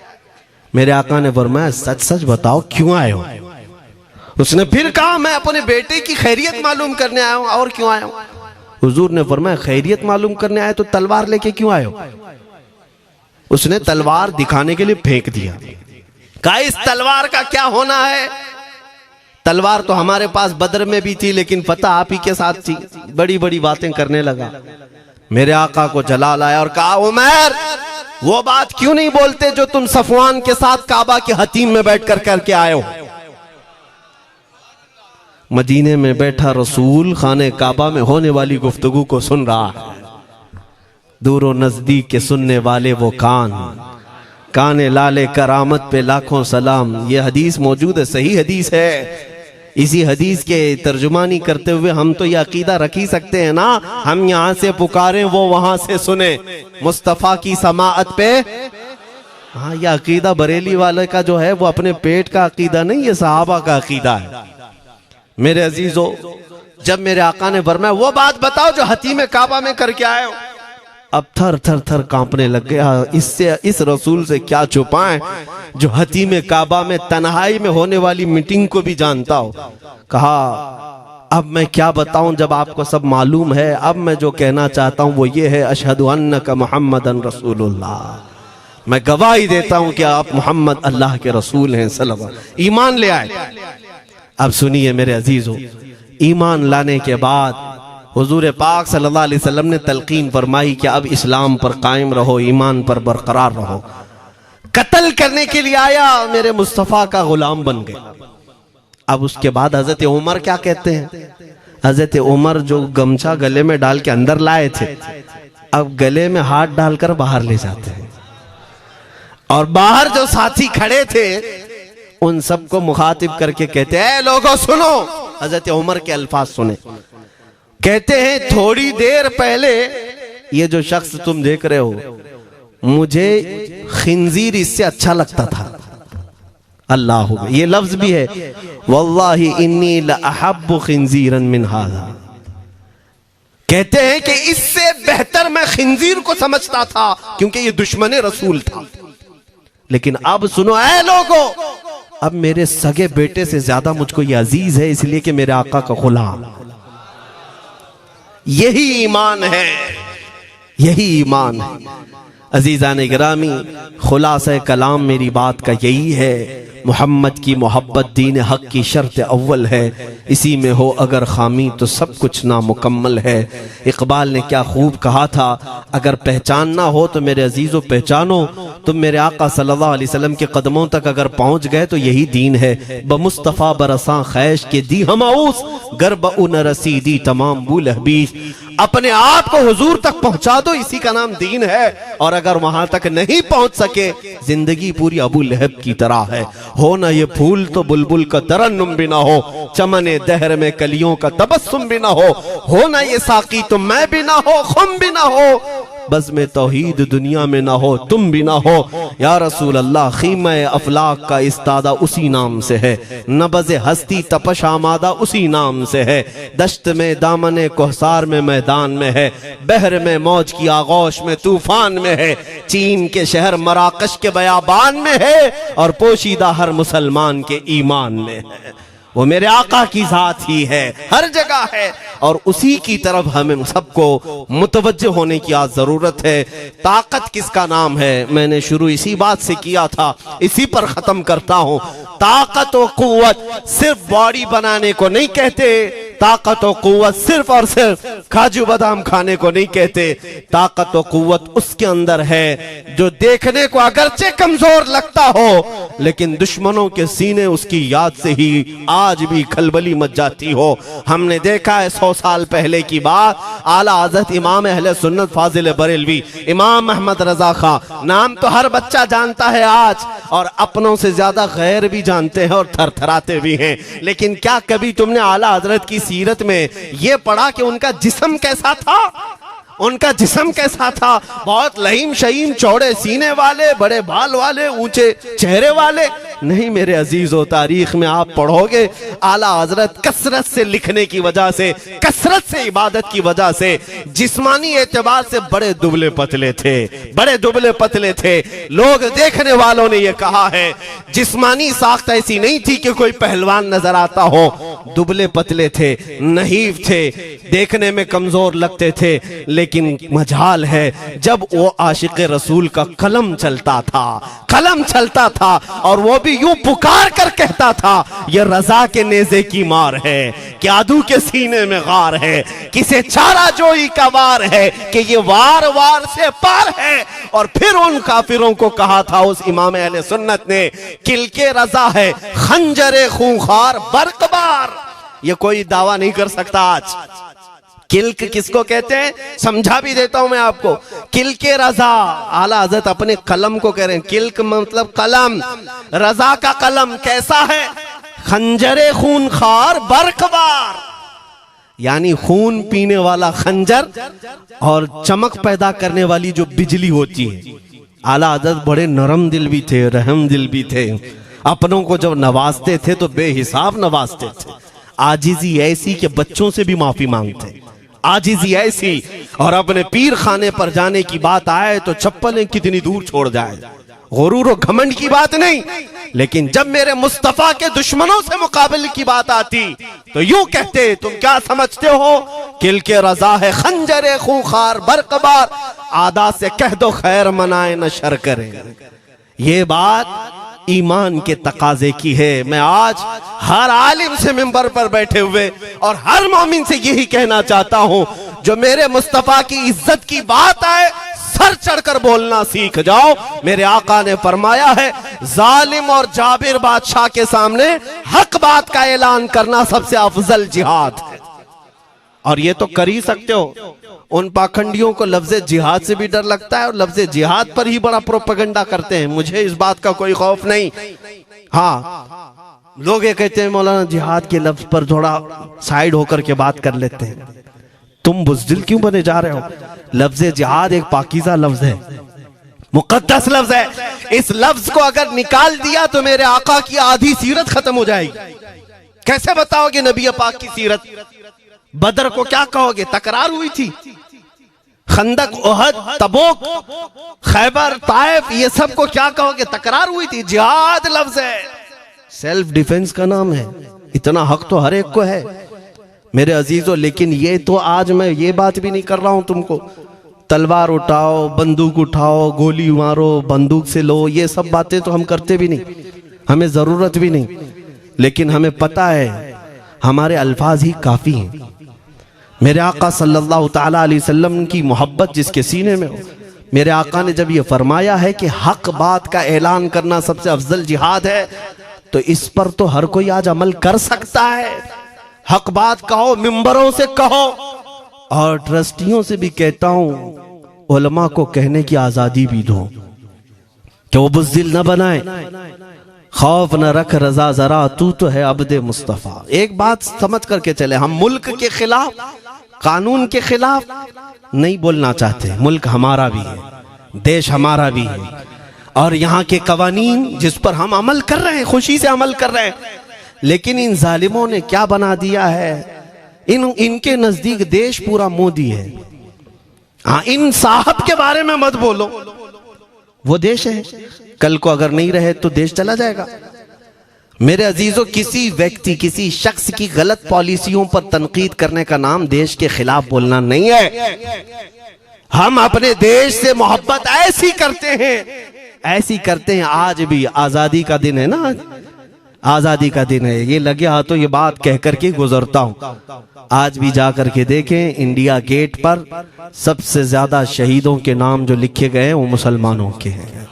मेरे आका ने फरमाया सच सच बताओ क्यों आए हो। उसने फिर कहा मैं अपने बेटे की खैरियत मालूम करने आया हूं, और क्यों आया हूं। हुजूर ने फरमाया खैरियत मालूम करने आए तो तलवार लेके क्यों आए हो। उसने तलवार दिखाने के लिए फेंक दिया, कहा इस तलवार का क्या होना है। तलवार तो हमारे पास बद्र में भी थी, लेकिन पता आप ही के साथ थी। बड़ी बड़ी बातें करने लगा। मेरे आका को जलाल आया और कहा उमैर वो बात क्यों नहीं बोलते जो तुम सफवान के साथ काबा के हतीम में बैठकर करके आए हो। मदीने में बैठा रसूल खाने काबा में होने वाली गुफ्तगू को सुन रहा है। दूरो नजदीक के सुनने वाले वो काने लाले करामत पे लाखों सलाम। ये हदीस मौजूद है, सही हदीस है। इसी हदीस के तर्जुमानी करते हुए हम तो ये अकीदा रख ही सकते हैं ना, हम यहाँ से पुकारें वो वहां से सुने, मुस्तफा की समाअत पे। हाँ, ये अकीदा बरेली वाले का जो है वो अपने पेट का अकीदा नहीं, ये सहाबा का अकीदा है। मेरे अजीजों, जब मेरे आका ने फरमाया वो बात बताओ जो हतीम काबा में करके आए हो, अब थर थर थर कांपने लग गया। इससे इस रसूल से क्या छुपाएं जो हतीम काबा में तन्हाई में होने वाली मीटिंग को भी जानता हो। कहा अब मैं क्या बताऊं जब आपको सब मालूम है। अब मैं जो कहना चाहता हूं वो ये है, अशहदु अन्नका मुहम्मदन रसूलुल्लाह, मैं गवाही देता हूं कि आप मोहम्मद अल्लाह के रसूल हैं सल्लल्लाहु। ईमान ले आए। अब सुनिए मेरे अजीजों, ईमान लाने के बाद हुजूर पाक सल्लल्लाहु अलैहि वसल्लम ने तलकीन फरमाई कि अब इस्लाम पर कायम रहो, ईमान पर बरकरार रहो। कत्ल करने के लिए आया, मेरे मुस्तफ़ा का गुलाम बन गए। अब उसके बाद हजरत उमर क्या कहते हैं, हजरत उमर जो गमछा गले में डाल के अंदर लाए थे, अब गले में हाथ डालकर बाहर ले जाते हैं। और बाहर जो साथी खड़े थे उन सबको मुखातिब करके कहते हैं लोगों सुनो। हजरत उमर के अल्फाज सुने, कहते हैं थोड़ी देर पहले ये जो शख्स तुम देख रहे हो, मुझे खिंजीर इससे अच्छा लगता था। अल्लाह, ये लफ्ज भी है, वल्लाही इन्नी लअहब्बु खिंजीरन मिन हाज़ा। कहते हैं कि इससे बेहतर मैं खिंजीर को समझता था, क्योंकि ये दुश्मन रसूल था। लेकिन अब सुनो ऐ लोगों, अब मेरे सगे बेटे से ज्यादा मुझको ये अजीज है, इसलिए कि मेरे आका का गुलाम। यही ईमान है, यही ईमान है। अजीजान गिरामी, खुलासा कलाम मेरी बात का यही है, मोहम्मद की मोहब्बत दीन हक की शर्त अव्वल है। इसी में हो अगर खामी तो सब कुछ नामुकम्मल है। इकबाल ने क्या खूब कहा था, अगर पहचानना हो तो मेरे अजीज़ों पहचानो, तुम मेरे आका सल्लल्लाहु अलैहि वसल्लम के कदमों तक अगर पहुंच गए तो यही दीन है। बमुस्तफ़ा बरसा खैश के दी हमाउस, गर्ब उन रसीदी तमाम बुल हबीस। अपने आप को हुजूर तक पहुंचा दो, इसी का नाम दीन है। और अगर वहां तक नहीं पहुंच सके, जिंदगी पूरी अबू लहब की तरह है। हो ना ये फूल तो बुलबुल का तरन्नुम भी ना हो, चमने दहर में कलियों का तबस्सुम भी ना हो ना ये साकी तो मैं भी ना हो, खुम भी ना हो, बस में तौहीद दुनिया में ना हो, तुम भी ना हो। या रसूल अल्लाह, खीमा अफलाक का इस्तादा उसी नाम से है, नबज़ हस्ती तपश आमादा उसी नाम से है। दश्त में दामने कोहसार में मैदान में है, बहर में मौज की आगोश में तूफान में है, चीन के शहर मराकश के बयाबान में है, और पोशीदा हर मुसलमान के ईमान में है। वो मेरे आका की जात ही है, हर जगह है, और उसी की तरफ हमें सबको मुतवज्जह होने की आज जरूरत है। ताकत किसका नाम है? मैंने शुरू इसी बात से किया था, इसी पर खत्म करता हूं। ताकत और कुव्वत सिर्फ बॉडी बनाने को नहीं कहते, ताकत और कुव्वत सिर्फ और सिर्फ काजू बादाम खाने को नहीं कहते। ताकत और कुव्वत उसके अंदर है जो देखने को अगरचे कमजोर लगता हो, लेकिन दुश्मनों के सीने उसकी याद से ही आज भी खलबली मच जाती हो। हमने देखा है 100 साल पहले की बात, आला हज़रत इमाम अहले सुन्नत फाजिल बरेलवी इमाम अहमद रजा खां, नाम तो हर बच्चा जानता है आज, और अपनों से ज्यादा गैर भी जानते हैं और थरथराते भी हैं। लेकिन क्या कभी तुमने आला हजरत की सीरत में यह पढ़ा कि उनका जिस्म कैसा था? उनका जिस्म कैसा था? बहुत लहीम शहीम, चौड़े सीने वाले, बड़े बाल वाले, ऊंचे चेहरे वाले? नहीं मेरे अजीजों, तारीख में आप पढ़ोगे आला हजरत कसरत से लिखने की वजह से, कसरत से इबादत की वजह से जिस्मानी एतबार से बड़े दुबले पतले थे, बड़े दुबले पतले थे। लोग देखने वालों ने यह कहा है जिस्मानी साख्त ऐसी नहीं थी कि कोई पहलवान नजर आता हो, दुबले पतले थे, नहीफ थे, देखने में कमजोर लगते थे। लेकिन मजाल है जब वो आशिक रसूल का कलम चलता था, कलम चलता था, और वो भी यूं पुकार कर कहता था ये रजा के नेज़े की मार है, कि आदू के सीने में गार है, किसे चारा जोई का वार है, कि ये वार वार से पार है। और फिर उन काफिरों को कहा था उस इमाम अहले सुन्नत ने, किल के रजा है खंजरे खूंखार बरकबार। ये कोई दावा नहीं कर सकता आज। किल्क किसको कहते हैं समझा भी देता हूं मैं आपको। किल्क रजा, आला हज़रत अपने कलम को कह रहे हैं, किल्क मतलब कलम, रजा का कलम कैसा है? खंजरे खूनखार बरकबार, यानी खून पीने वाला खंजर और चमक पैदा करने वाली जो बिजली होती है। आला हज़रत बड़े नरम दिल भी थे, रहम दिल भी थे, अपनों को जब नवाजते थे तो बेहिसाब नवाजते थे। आजिजी ऐसी कि बच्चों से भी माफी मांगते, आजिजी ऐसी, और अपने पीर खाने पर जाने की बात आए तो चप्पलें कितनी दूर छोड़ जाए। गुरूर और घमंड की बात नहीं, लेकिन जब मेरे मुस्तफा के दुश्मनों से मुकाबले की बात आती तो यूं कहते, तुम क्या समझते हो? किल के रजा है खंजरे खूंखार बरकबार, आदा से कह दो खैर मनाए न शर करे। ये बात ईमान के तकाजे की है। मैं आज हर आलिम से मिंबर पर बैठे हुए और हर मोमिन से यही कहना चाहता हूं, जो मेरे मुस्तफा की इज्जत की बात आए सर चढ़कर बोलना सीख जाओ। मेरे आका ने फरमाया है, जालिम और जाबिर बादशाह के सामने हक बात का ऐलान करना सबसे अफजल जिहाद है। और ये तो कर ही सकते हो। उन पाखंडियों को लफ्ज़ जिहाद से भी डर लगता है और लफ्ज़ जिहाद पर ही बड़ा प्रोपेगेंडा करते हैं। मुझे इस बात का कोई खौफ नहीं। हाँ, लोग ये कहते हैं मौलाना जिहाद के लफ्ज पर थोड़ा साइड होकर के बात कर लेते हैं। तुम बुज़दिल क्यों बने जा रहे हो? लफ्ज़ जिहाद एक पाकीज़ा लफ्ज है, मुकद्दस लफ्ज है। इस लफ्ज को अगर निकाल दिया तो मेरे आका की आधी सीरत खत्म हो जाएगी। कैसे बताओगे नबी पाक की सीरत? बदर को क्या कहोगे? तकरार हुई थी। खंदक, ओहद, तबूक, खैबर, ताइफ, ये सब को क्या कहोगे? तकरार हुई थी। जिहाद लफ्ज है, सेल्फ डिफेंस का नाम है। इतना हक तो हर एक को है मेरे अजीजों। लेकिन ये तो आज मैं ये बात भी नहीं कर रहा हूं तुमको तलवार उठाओ, बंदूक उठाओ, गोली मारो, बंदूक से लो, ये सब बातें तो हम करते भी नहीं, हमें जरूरत भी नहीं। लेकिन हमें पता है हमारे अल्फाज ही काफी हैं। मेरे आका सल्लल्लाहु ताला अलैहि वसल्लम की मोहब्बत जिसके सीने में हो, मेरे आका ने जब ये फरमाया है कि हक बात का ऐलान करना सबसे अफजल जिहाद है, तो इस पर तो हर कोई आज अमल कर सकता है। हक बात कहो, मिंबरों से कहो, और ट्रस्टियों से भी कहता हूं उलमा को कहने की आजादी भी दो कि वो बुज़दिल न बनाए, खौफ न रख रजा जरा, तू तो है अब्दे मुस्तफा। एक बात समझ करके चले, हम मुल्क के खिलाफ, कानून के खिलाफ नहीं बोलना चाहते। मुल्क हमारा भी है, देश हमारा भी है, और यहाँ के कवानीन जिस पर हम अमल कर रहे हैं, खुशी से अमल कर रहे हैं। लेकिन इन जालिमों ने क्या बना दिया है, इनके नजदीक देश पूरा मोदी है। हाँ, इन साहब के बारे में मत बोलो, वो देश है, कल को अगर नहीं रहे तो देश चला जाएगा। मेरे अजीजों, किसी व्यक्ति, किसी शख्स की गलत पॉलिसियों पर तनकीद करने का नाम देश के खिलाफ बोलना नहीं है। हम अपने देश से मोहब्बत ऐसी करते हैं, ऐसी करते हैं। आज भी आजादी का दिन है ना, आजादी का दिन है, ये लगे हाथों ये बात कह करके गुजरता हूं। आज भी जा करके देखें, इंडिया गेट पर सबसे ज्यादा शहीदों के नाम जो लिखे गए हैं वो मुसलमानों के हैं।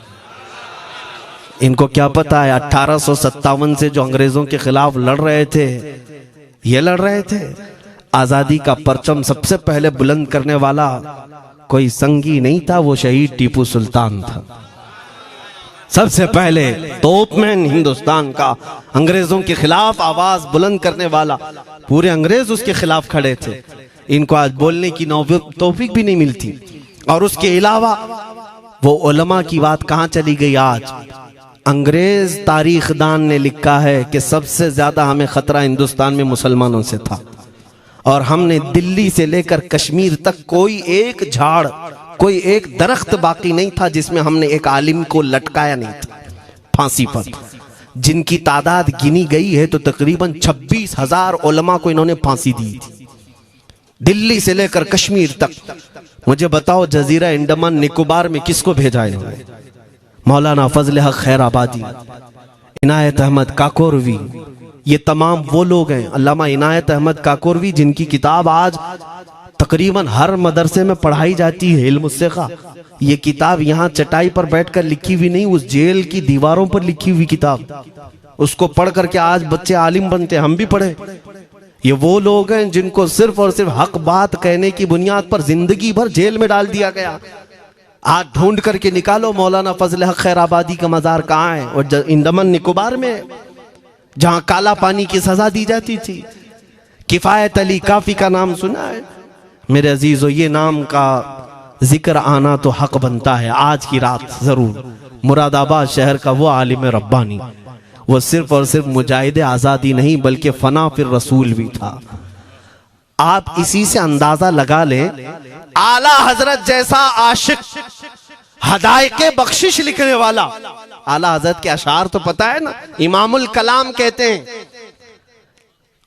इनको क्या पता है 1857 से जो अंग्रेजों के खिलाफ लड़ रहे थे, ये लड़ रहे थे। आजादी का परचम सबसे पहले बुलंद करने वाला कोई संगी नहीं था, वो शहीद टीपू सुल्तान था। सबसे पहले तोपमैन हिंदुस्तान का, अंग्रेजों के खिलाफ आवाज बुलंद करने वाला, पूरे अंग्रेज उसके खिलाफ खड़े थे। इनको आज बोलने की तौफीक भी नहीं मिलती। और उसके अलावा वो उलमा की बात कहां चली गई आज? अंग्रेज तारीखदान ने लिखा है कि सबसे ज्यादा हमें खतरा हिंदुस्तान में मुसलमानों से था, और हमने दिल्ली से लेकर कश्मीर तक कोई एक झाड़, कोई एक दरख्त बाकी नहीं था जिसमें हमने एक आलिम को लटकाया नहीं था फांसी पर। जिनकी तादाद गिनी गई है तो तकरीबन 26,000 उलमा को इन्होंने फांसी दी थी, दिल्ली से लेकर कश्मीर तक। मुझे बताओ, जजीरा अंडमान निकोबार में किसको भेजा इन्होंने? मौलाना फजल हक खैराबादी, इनायत अहमद काकोरवी, ये तमाम वो लोग हैं। अल्लामा इनायत अहमद काकोरवी, जिनकी किताब आज तकरीबन हर मदरसे में पढ़ाई जाती है, इल्म सिखा। ये किताब यहाँ चटाई पर बैठकर लिखी हुई नहीं, उस जेल की दीवारों पर लिखी हुई किताब। उसको पढ़ करके आज बच्चे आलिम बनते, हम भी पढ़े। ये वो लोग हैं जिनको सिर्फ और सिर्फ हक बात कहने की बुनियाद पर जिंदगी भर जेल में डाल दिया गया। आज ढूंढ करके निकालो मौलाना फजल हक खैराबादी का मजार कहाँ है, और अंडमान निकोबार में, जहां काला पानी की सजा दी जाती थी। किफायत अली काफी का नाम सुना है मेरे अजीजों? ये नाम का जिक्र आना तो हक बनता है आज की रात जरूर। मुरादाबाद शहर का वो आलिम रब्बानी, वो सिर्फ और सिर्फ मुजाहिद आजादी नहीं बल्कि फना फिर रसूल भी था। आप इसी से अंदाजा लगा लें, आला हजरत जैसा आशिक, हदायके बख्शिश लिखने वाला। आला हजरत के अशार तो पता है ना, इमामुल कलाम कहते हैं।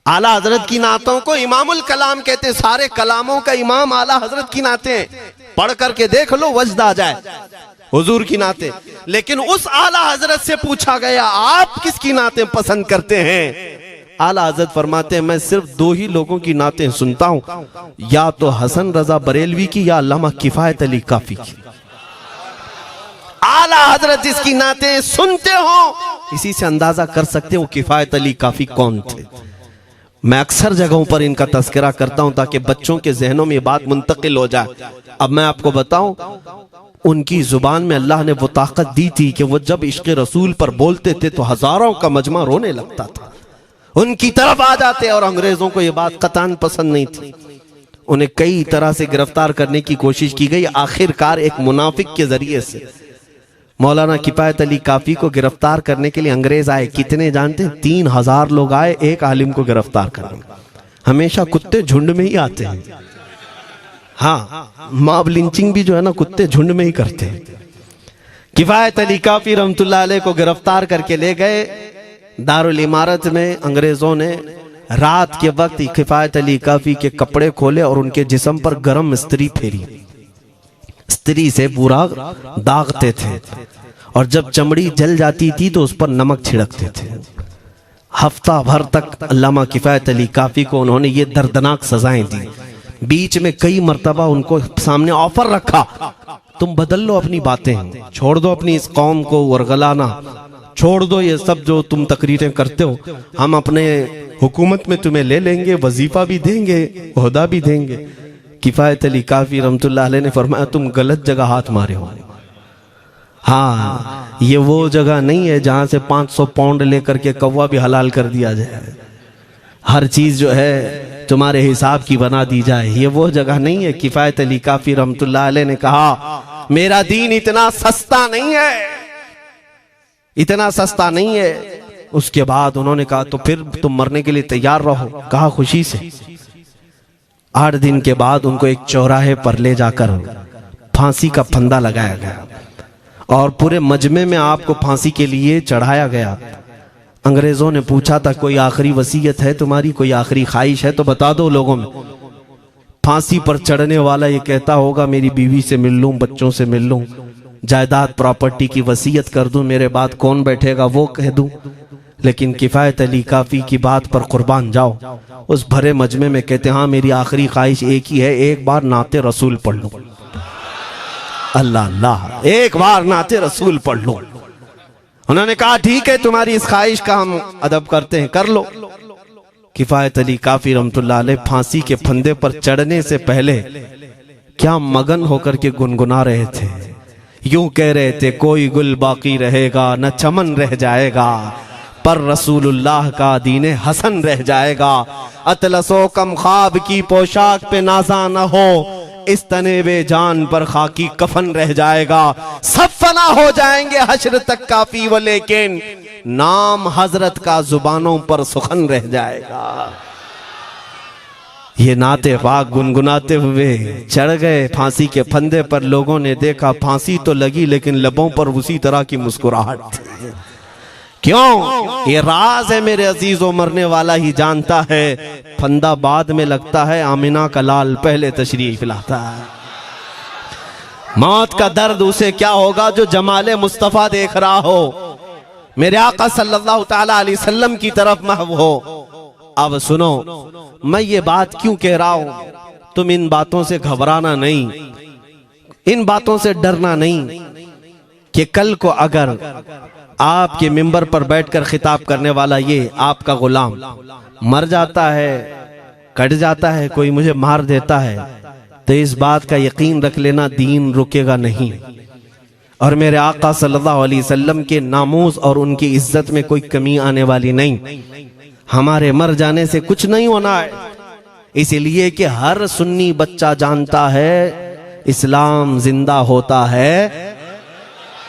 आला हजरत की नातों को इमामुल कलाम कहते हैं। सारे कलामों का इमाम आला हजरत की नाते हैं। पढ़ करके देख लो, वजद आ जाए हुजूर की नाते। लेकिन उस आला हजरत से पूछा गया, आप किसकी नाते पसंद करते हैं? आला हजरत फरमाते हैं, मैं सिर्फ दो ही लोगों की नाते सुनता हूं, या तो हसन रजा बरेलवी की या अल्लामा किफायत अली काफी की। आला हजरत जिसकी नाते सुनते हो, इसी से अंदाजा कर सकते हो किफायत अली काफी कौन थे। मैं अक्सर जगहों पर इनका तस्करा करता हूं ताकि बच्चों के जहनों में ये बात मुंतकिल हो जाए। अब मैं आपको बताऊं, उनकी जुबान में अल्लाह ने वो ताकत दी थी कि वो जब इश्क़ रसूल पर बोलते थे तो हजारों का मजमा रोने लगता था, उनकी तरफ आ जाते। और अंग्रेजों को ये बात कतान पसंद नहीं थी। उन्हें कई तरह से गिरफ्तार करने की कोशिश की गई। आखिरकार एक मुनाफिक के जरिए से मौलाना किफायत अली काफी को गिरफ्तार करने के लिए अंग्रेज आए। कितने जानते हैं? 3000 लोग आए एक आलिम को गिरफ्तार करने। हमेशा कुत्ते झुंड में ही आते हैं। हाँ, मॉब लिंचिंग भी जो है ना कुत्ते झुंड में ही करते हैं। किफायत अली काफी रहमतुल्लाह अलैह को गिरफ्तार करके ले गए दारुल इमारत में। अंग्रेजों ने रात के वक्त किफायत अली काफी के कपड़े खोले और उनके जिस्म पर गर्म इस्त्री फेरी। इस्त्री से पूरा दागते थे और जब चमड़ी जल जाती थी तो उस पर नमक छिड़कते थे। हफ्ता भर तक अल्लामा किफायत अली काफी को उन्होंने ये दर्दनाक सजाएं दी। बीच में कई मर्तबा उनको सामने ऑफर रखा, तुम बदल लो अपनी बातें, छोड़ दो अपनी इस कौम को वरगलाना, छोड़ दो ये सब जो तुम तकरीरें करते हो, हम अपने हुकूमत में तुम्हें ले लेंगे, वजीफा भी देंगे, ओहदा भी देंगे। किफायत अली काफी रहमतुल्लाह अलैह ने फरमाया, तुम गलत जगह हाथ मारे हो। हाँ, ये वो जगह नहीं है जहां से 500 पाउंड लेकर के कौवा भी हलाल कर दिया जाए, हर चीज जो है तुम्हारे हिसाब की बना दी जाए, ये वो जगह नहीं है। किफायत अली काफी रहमतुल्लाह अलैह ने कहा, मेरा दीन इतना सस्ता नहीं है, इतना सस्ता नहीं है। उसके बाद उन्होंने कहा, तो फिर तुम मरने के लिए तैयार रहो। कहा, खुशी से। 8 दिन के बाद उनको एक चौराहे पर ले जाकर फांसी का फंदा लगाया गया और पूरे मजमे में आपको फांसी के लिए चढ़ाया गया। अंग्रेजों ने पूछा था, कोई आखिरी वसीयत है तुम्हारी, कोई आखिरी ख्वाहिश है तो बता दो लोगों में। फांसी पर चढ़ने वाला ये कहता होगा, मेरी बीवी से मिल लूं, बच्चों से मिल लूं, जायदाद प्रॉपर्टी की वसीयत कर दूं, मेरे बाद कौन बैठेगा वो कह दूं। लेकिन किफायत अली काफी की बात पर कुर्बान जाओ, उस भरे मजमे में कहते, हाँ मेरी आखिरी ख्वाहिश एक ही है, एक बार नाते रसूल पढ़ लो। अल्लाह अल्लाह, एक बार नाते रसूल पढ़ लो। उन्होंने कहा, ठीक है, तुम्हारी इस ख्वाहिश का हम अदब करते हैं, कर लो। किफायत अली काफी रहमतुल्लाह अलैह फांसी के फंदे पर चढ़ने से पहले क्या मगन होकर के गुनगुना रहे थे, यूं कह रहे थे, कोई गुल बाकी रहेगा न चमन रह जाएगा, पर रसूलुल्लाह का दीने हसन रह जाएगा। अतलसो कम ख्वाब की पोशाक पे नाजा न हो, इस तनेबे जान पर खाकी कफन रह जाएगा। सब फना हो जाएंगे हश्र तक काफी वो, लेकिन नाम हजरत का जुबानों पर सुखन रह जाएगा। ये नाते पाक गुनगुनाते हुए चढ़ गए फांसी के फंदे पर। लोगों ने देखा फांसी तो लगी लेकिन लबों पर उसी तरह की मुस्कुराहट थी। क्यों? ये राज है मेरे अजीजों, मरने वाला ही जानता है। फंदा बाद में लगता है, आमिना का लाल पहले तशरीफ लाता है। मौत का दर्द उसे क्या होगा जो जमाले मुस्तफा देख रहा हो, मेरे आका सल्लल्लाहु ताला अलैहि वसल्लम की तरफ महव हो। अब सुनो, मैं ये बात क्यों कह रहा हूं, तुम इन बातों से घबराना नहीं, इन बातों से डरना नहीं कि कल को अगर आपके मिंबर पर बैठकर खिताब करने वाला ये आपका गुलाम मर जाता है, कट जाता है, कोई मुझे मार देता है, तो इस बात का यकीन रख लेना, दीन रुकेगा नहीं। और मेरे आका सल्लल्लाहु अलैहि वसल्लम के नामूस और उनकी इज्जत में कोई कमी आने वाली नहीं। हमारे मर जाने से कुछ नहीं होना है, इसलिए कि हर सुन्नी बच्चा जानता है इस्लाम जिंदा होता है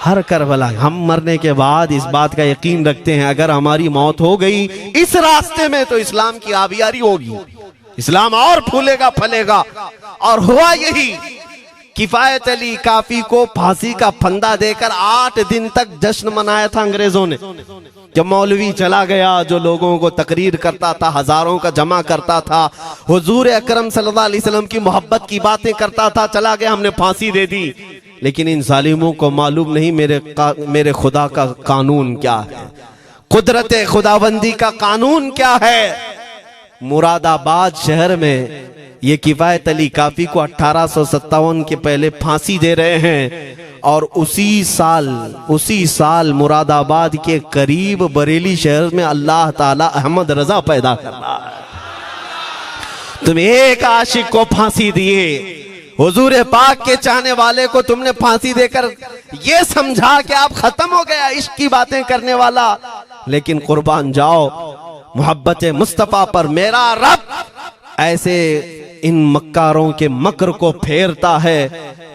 हर करबला। हम मरने के बाद इस बात का यकीन रखते हैं, अगर हमारी मौत हो गई इस रास्ते में तो इस्लाम की आबियारी होगी, इस्लाम और फूलेगा फलेगा। और हुआ यही, किफायत अली काफी को फांसी का फंदा देकर 8 दिन तक जश्न मनाया था अंग्रेजों ने। जब मौलवी चला गया जो लोगों को तकरीर करता था, हजारों का जमा करता था, हुजूर अकरम सल्लल्लाहु अलैहि वसल्लम की मोहब्बत की बातें करता था, चला गया, हमने फांसी दे दी। लेकिन इन जालिमों को मालूम नहीं मेरे खुदा का कानून क्या है, कुदरत खुदाबंदी का कानून क्या है। मुरादाबाद शहर में ये किफायत अली काफी को 1857 के पहले फांसी दे रहे हैं, और उसी साल मुरादाबाद के करीब बरेली शहर में अल्लाह ताला अहमद रजा पैदा कर रहा है। तुम एक आशिक को फांसी दिए, हुजूर पाक के चाहने वाले को तुमने फांसी देकर ये समझा कि आप खत्म हो गया इश्क की बातें करने वाला। लेकिन कुर्बान जाओ मोहब्बत मुस्तफा पर, मेरा रब ऐसे इन मक्कारों के मकर को फेरता है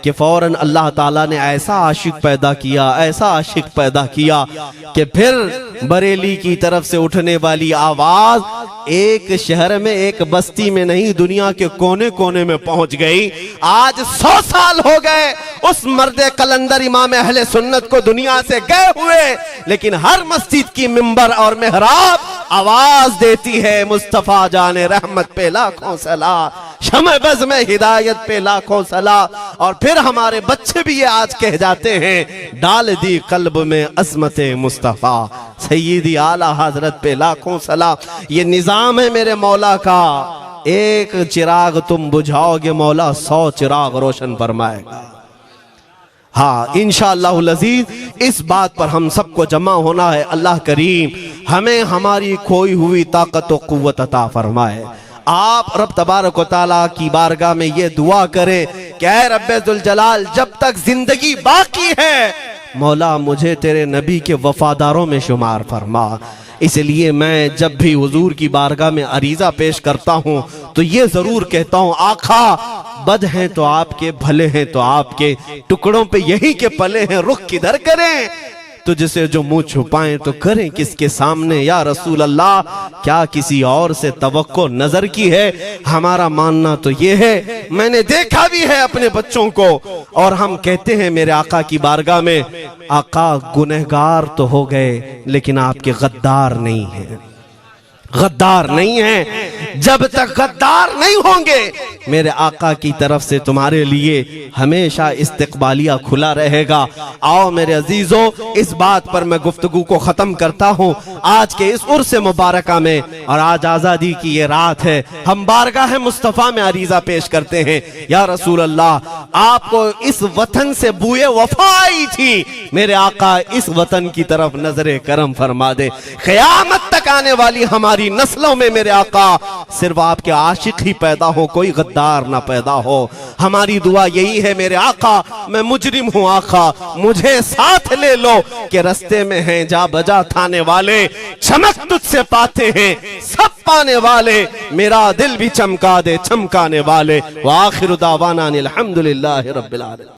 कि फौरन अल्लाह ताला ने ऐसा आशिक पैदा किया, ऐसा आशिक पैदा किया कि फिर बरेली की तरफ से उठने वाली आवाज एक शहर में, एक बस्ती में नहीं, दुनिया के कोने कोने में पहुंच गई। आज 100 साल हो गए उस मर्दे कलंदर इमाम अहले सुन्नत को दुनिया से गए हुए, लेकिन हर मस्जिद की मिंबर और मेहराब आवाज देती है मुस्तफा जाने रहमत पे लाखों सला, शमे बज़ में हिदायत पे लाखों सला। और फिर हमारे बच्चे भी ये आज कह जाते हैं, डाल दी कल्ब में अज़मते मुस्तफा सय्यदी आला हजरत पे लाखों सला। ये निजाम है मेरे मौला का, एक चिराग तुम बुझाओगे मौला 100 चिराग रोशन फरमाएगा। हाँ, इंशाअल्लाहुल अज़ीज इस बात पर हम सबको जमा होना है। अल्लाह करीम हमें हमारी खोई हुई ताकत व कुव्वत अता फरमाए। आप रब तबारक व तआला की बारगाह में ये दुआ करें कि ऐ रब्बे जुल जलाल, जब तक जिंदगी बाकी है मौला मुझे तेरे नबी के वफादारों में शुमार फरमा। इसलिए मैं जब भी हुजूर की बारगाह में अरीजा पेश करता हूँ तो ये जरूर कहता हूँ, आखा बद हैं तो आपके, भले हैं तो आपके, टुकड़ों पे यही के पले हैं, रुख किधर करें तुझसे जो मुंह छुपाएं तो करें किसके सामने। या रसूल अल्लाह, क्या किसी और से तवक्को नजर की है? हमारा मानना तो ये है, मैंने देखा भी है अपने बच्चों को, और हम कहते हैं मेरे आका की बारगाह में, आका गुनहगार तो हो गए लेकिन आपके गद्दार नहीं है, गद्दार नहीं है। जब तक गद्दार नहीं होंगे मेरे आका की तरफ से तुम्हारे लिए हमेशा इस्तकबालिया खुला रहेगा। आओ मेरे अजीजों, इस बात पर मैं गुफ्तगू को खत्म करता हूँ आज के इस उर्स मुबारका में। और आज आजादी की ये रात है, हम बारगाह मुस्तफा में अरीजा पेश करते हैं, या रसूल अल्लाह, आपको इस वतन से बूए वफा आई थी, मेरे आका इस वतन की तरफ नजरे करम फरमा दे। क़यामत तक आने वाली हमारी नस्लों में मेरे आका सिर्फ आपके आशिक ही पैदा हो, कोई गद्दार ना पैदा हो। हमारी दुआ यही है मेरे आका, मैं मुजरिम हूँ आका, मुझे साथ ले लो कि रस्ते में हैं जा बजा थाने वाले, चमक तुझसे पाते हैं सब पाने वाले, मेरा दिल भी चमका दे चमकाने वाले। व आखिरु दावाना अनिल हम्दुलिल्लाहि रब्बिल आलमीन।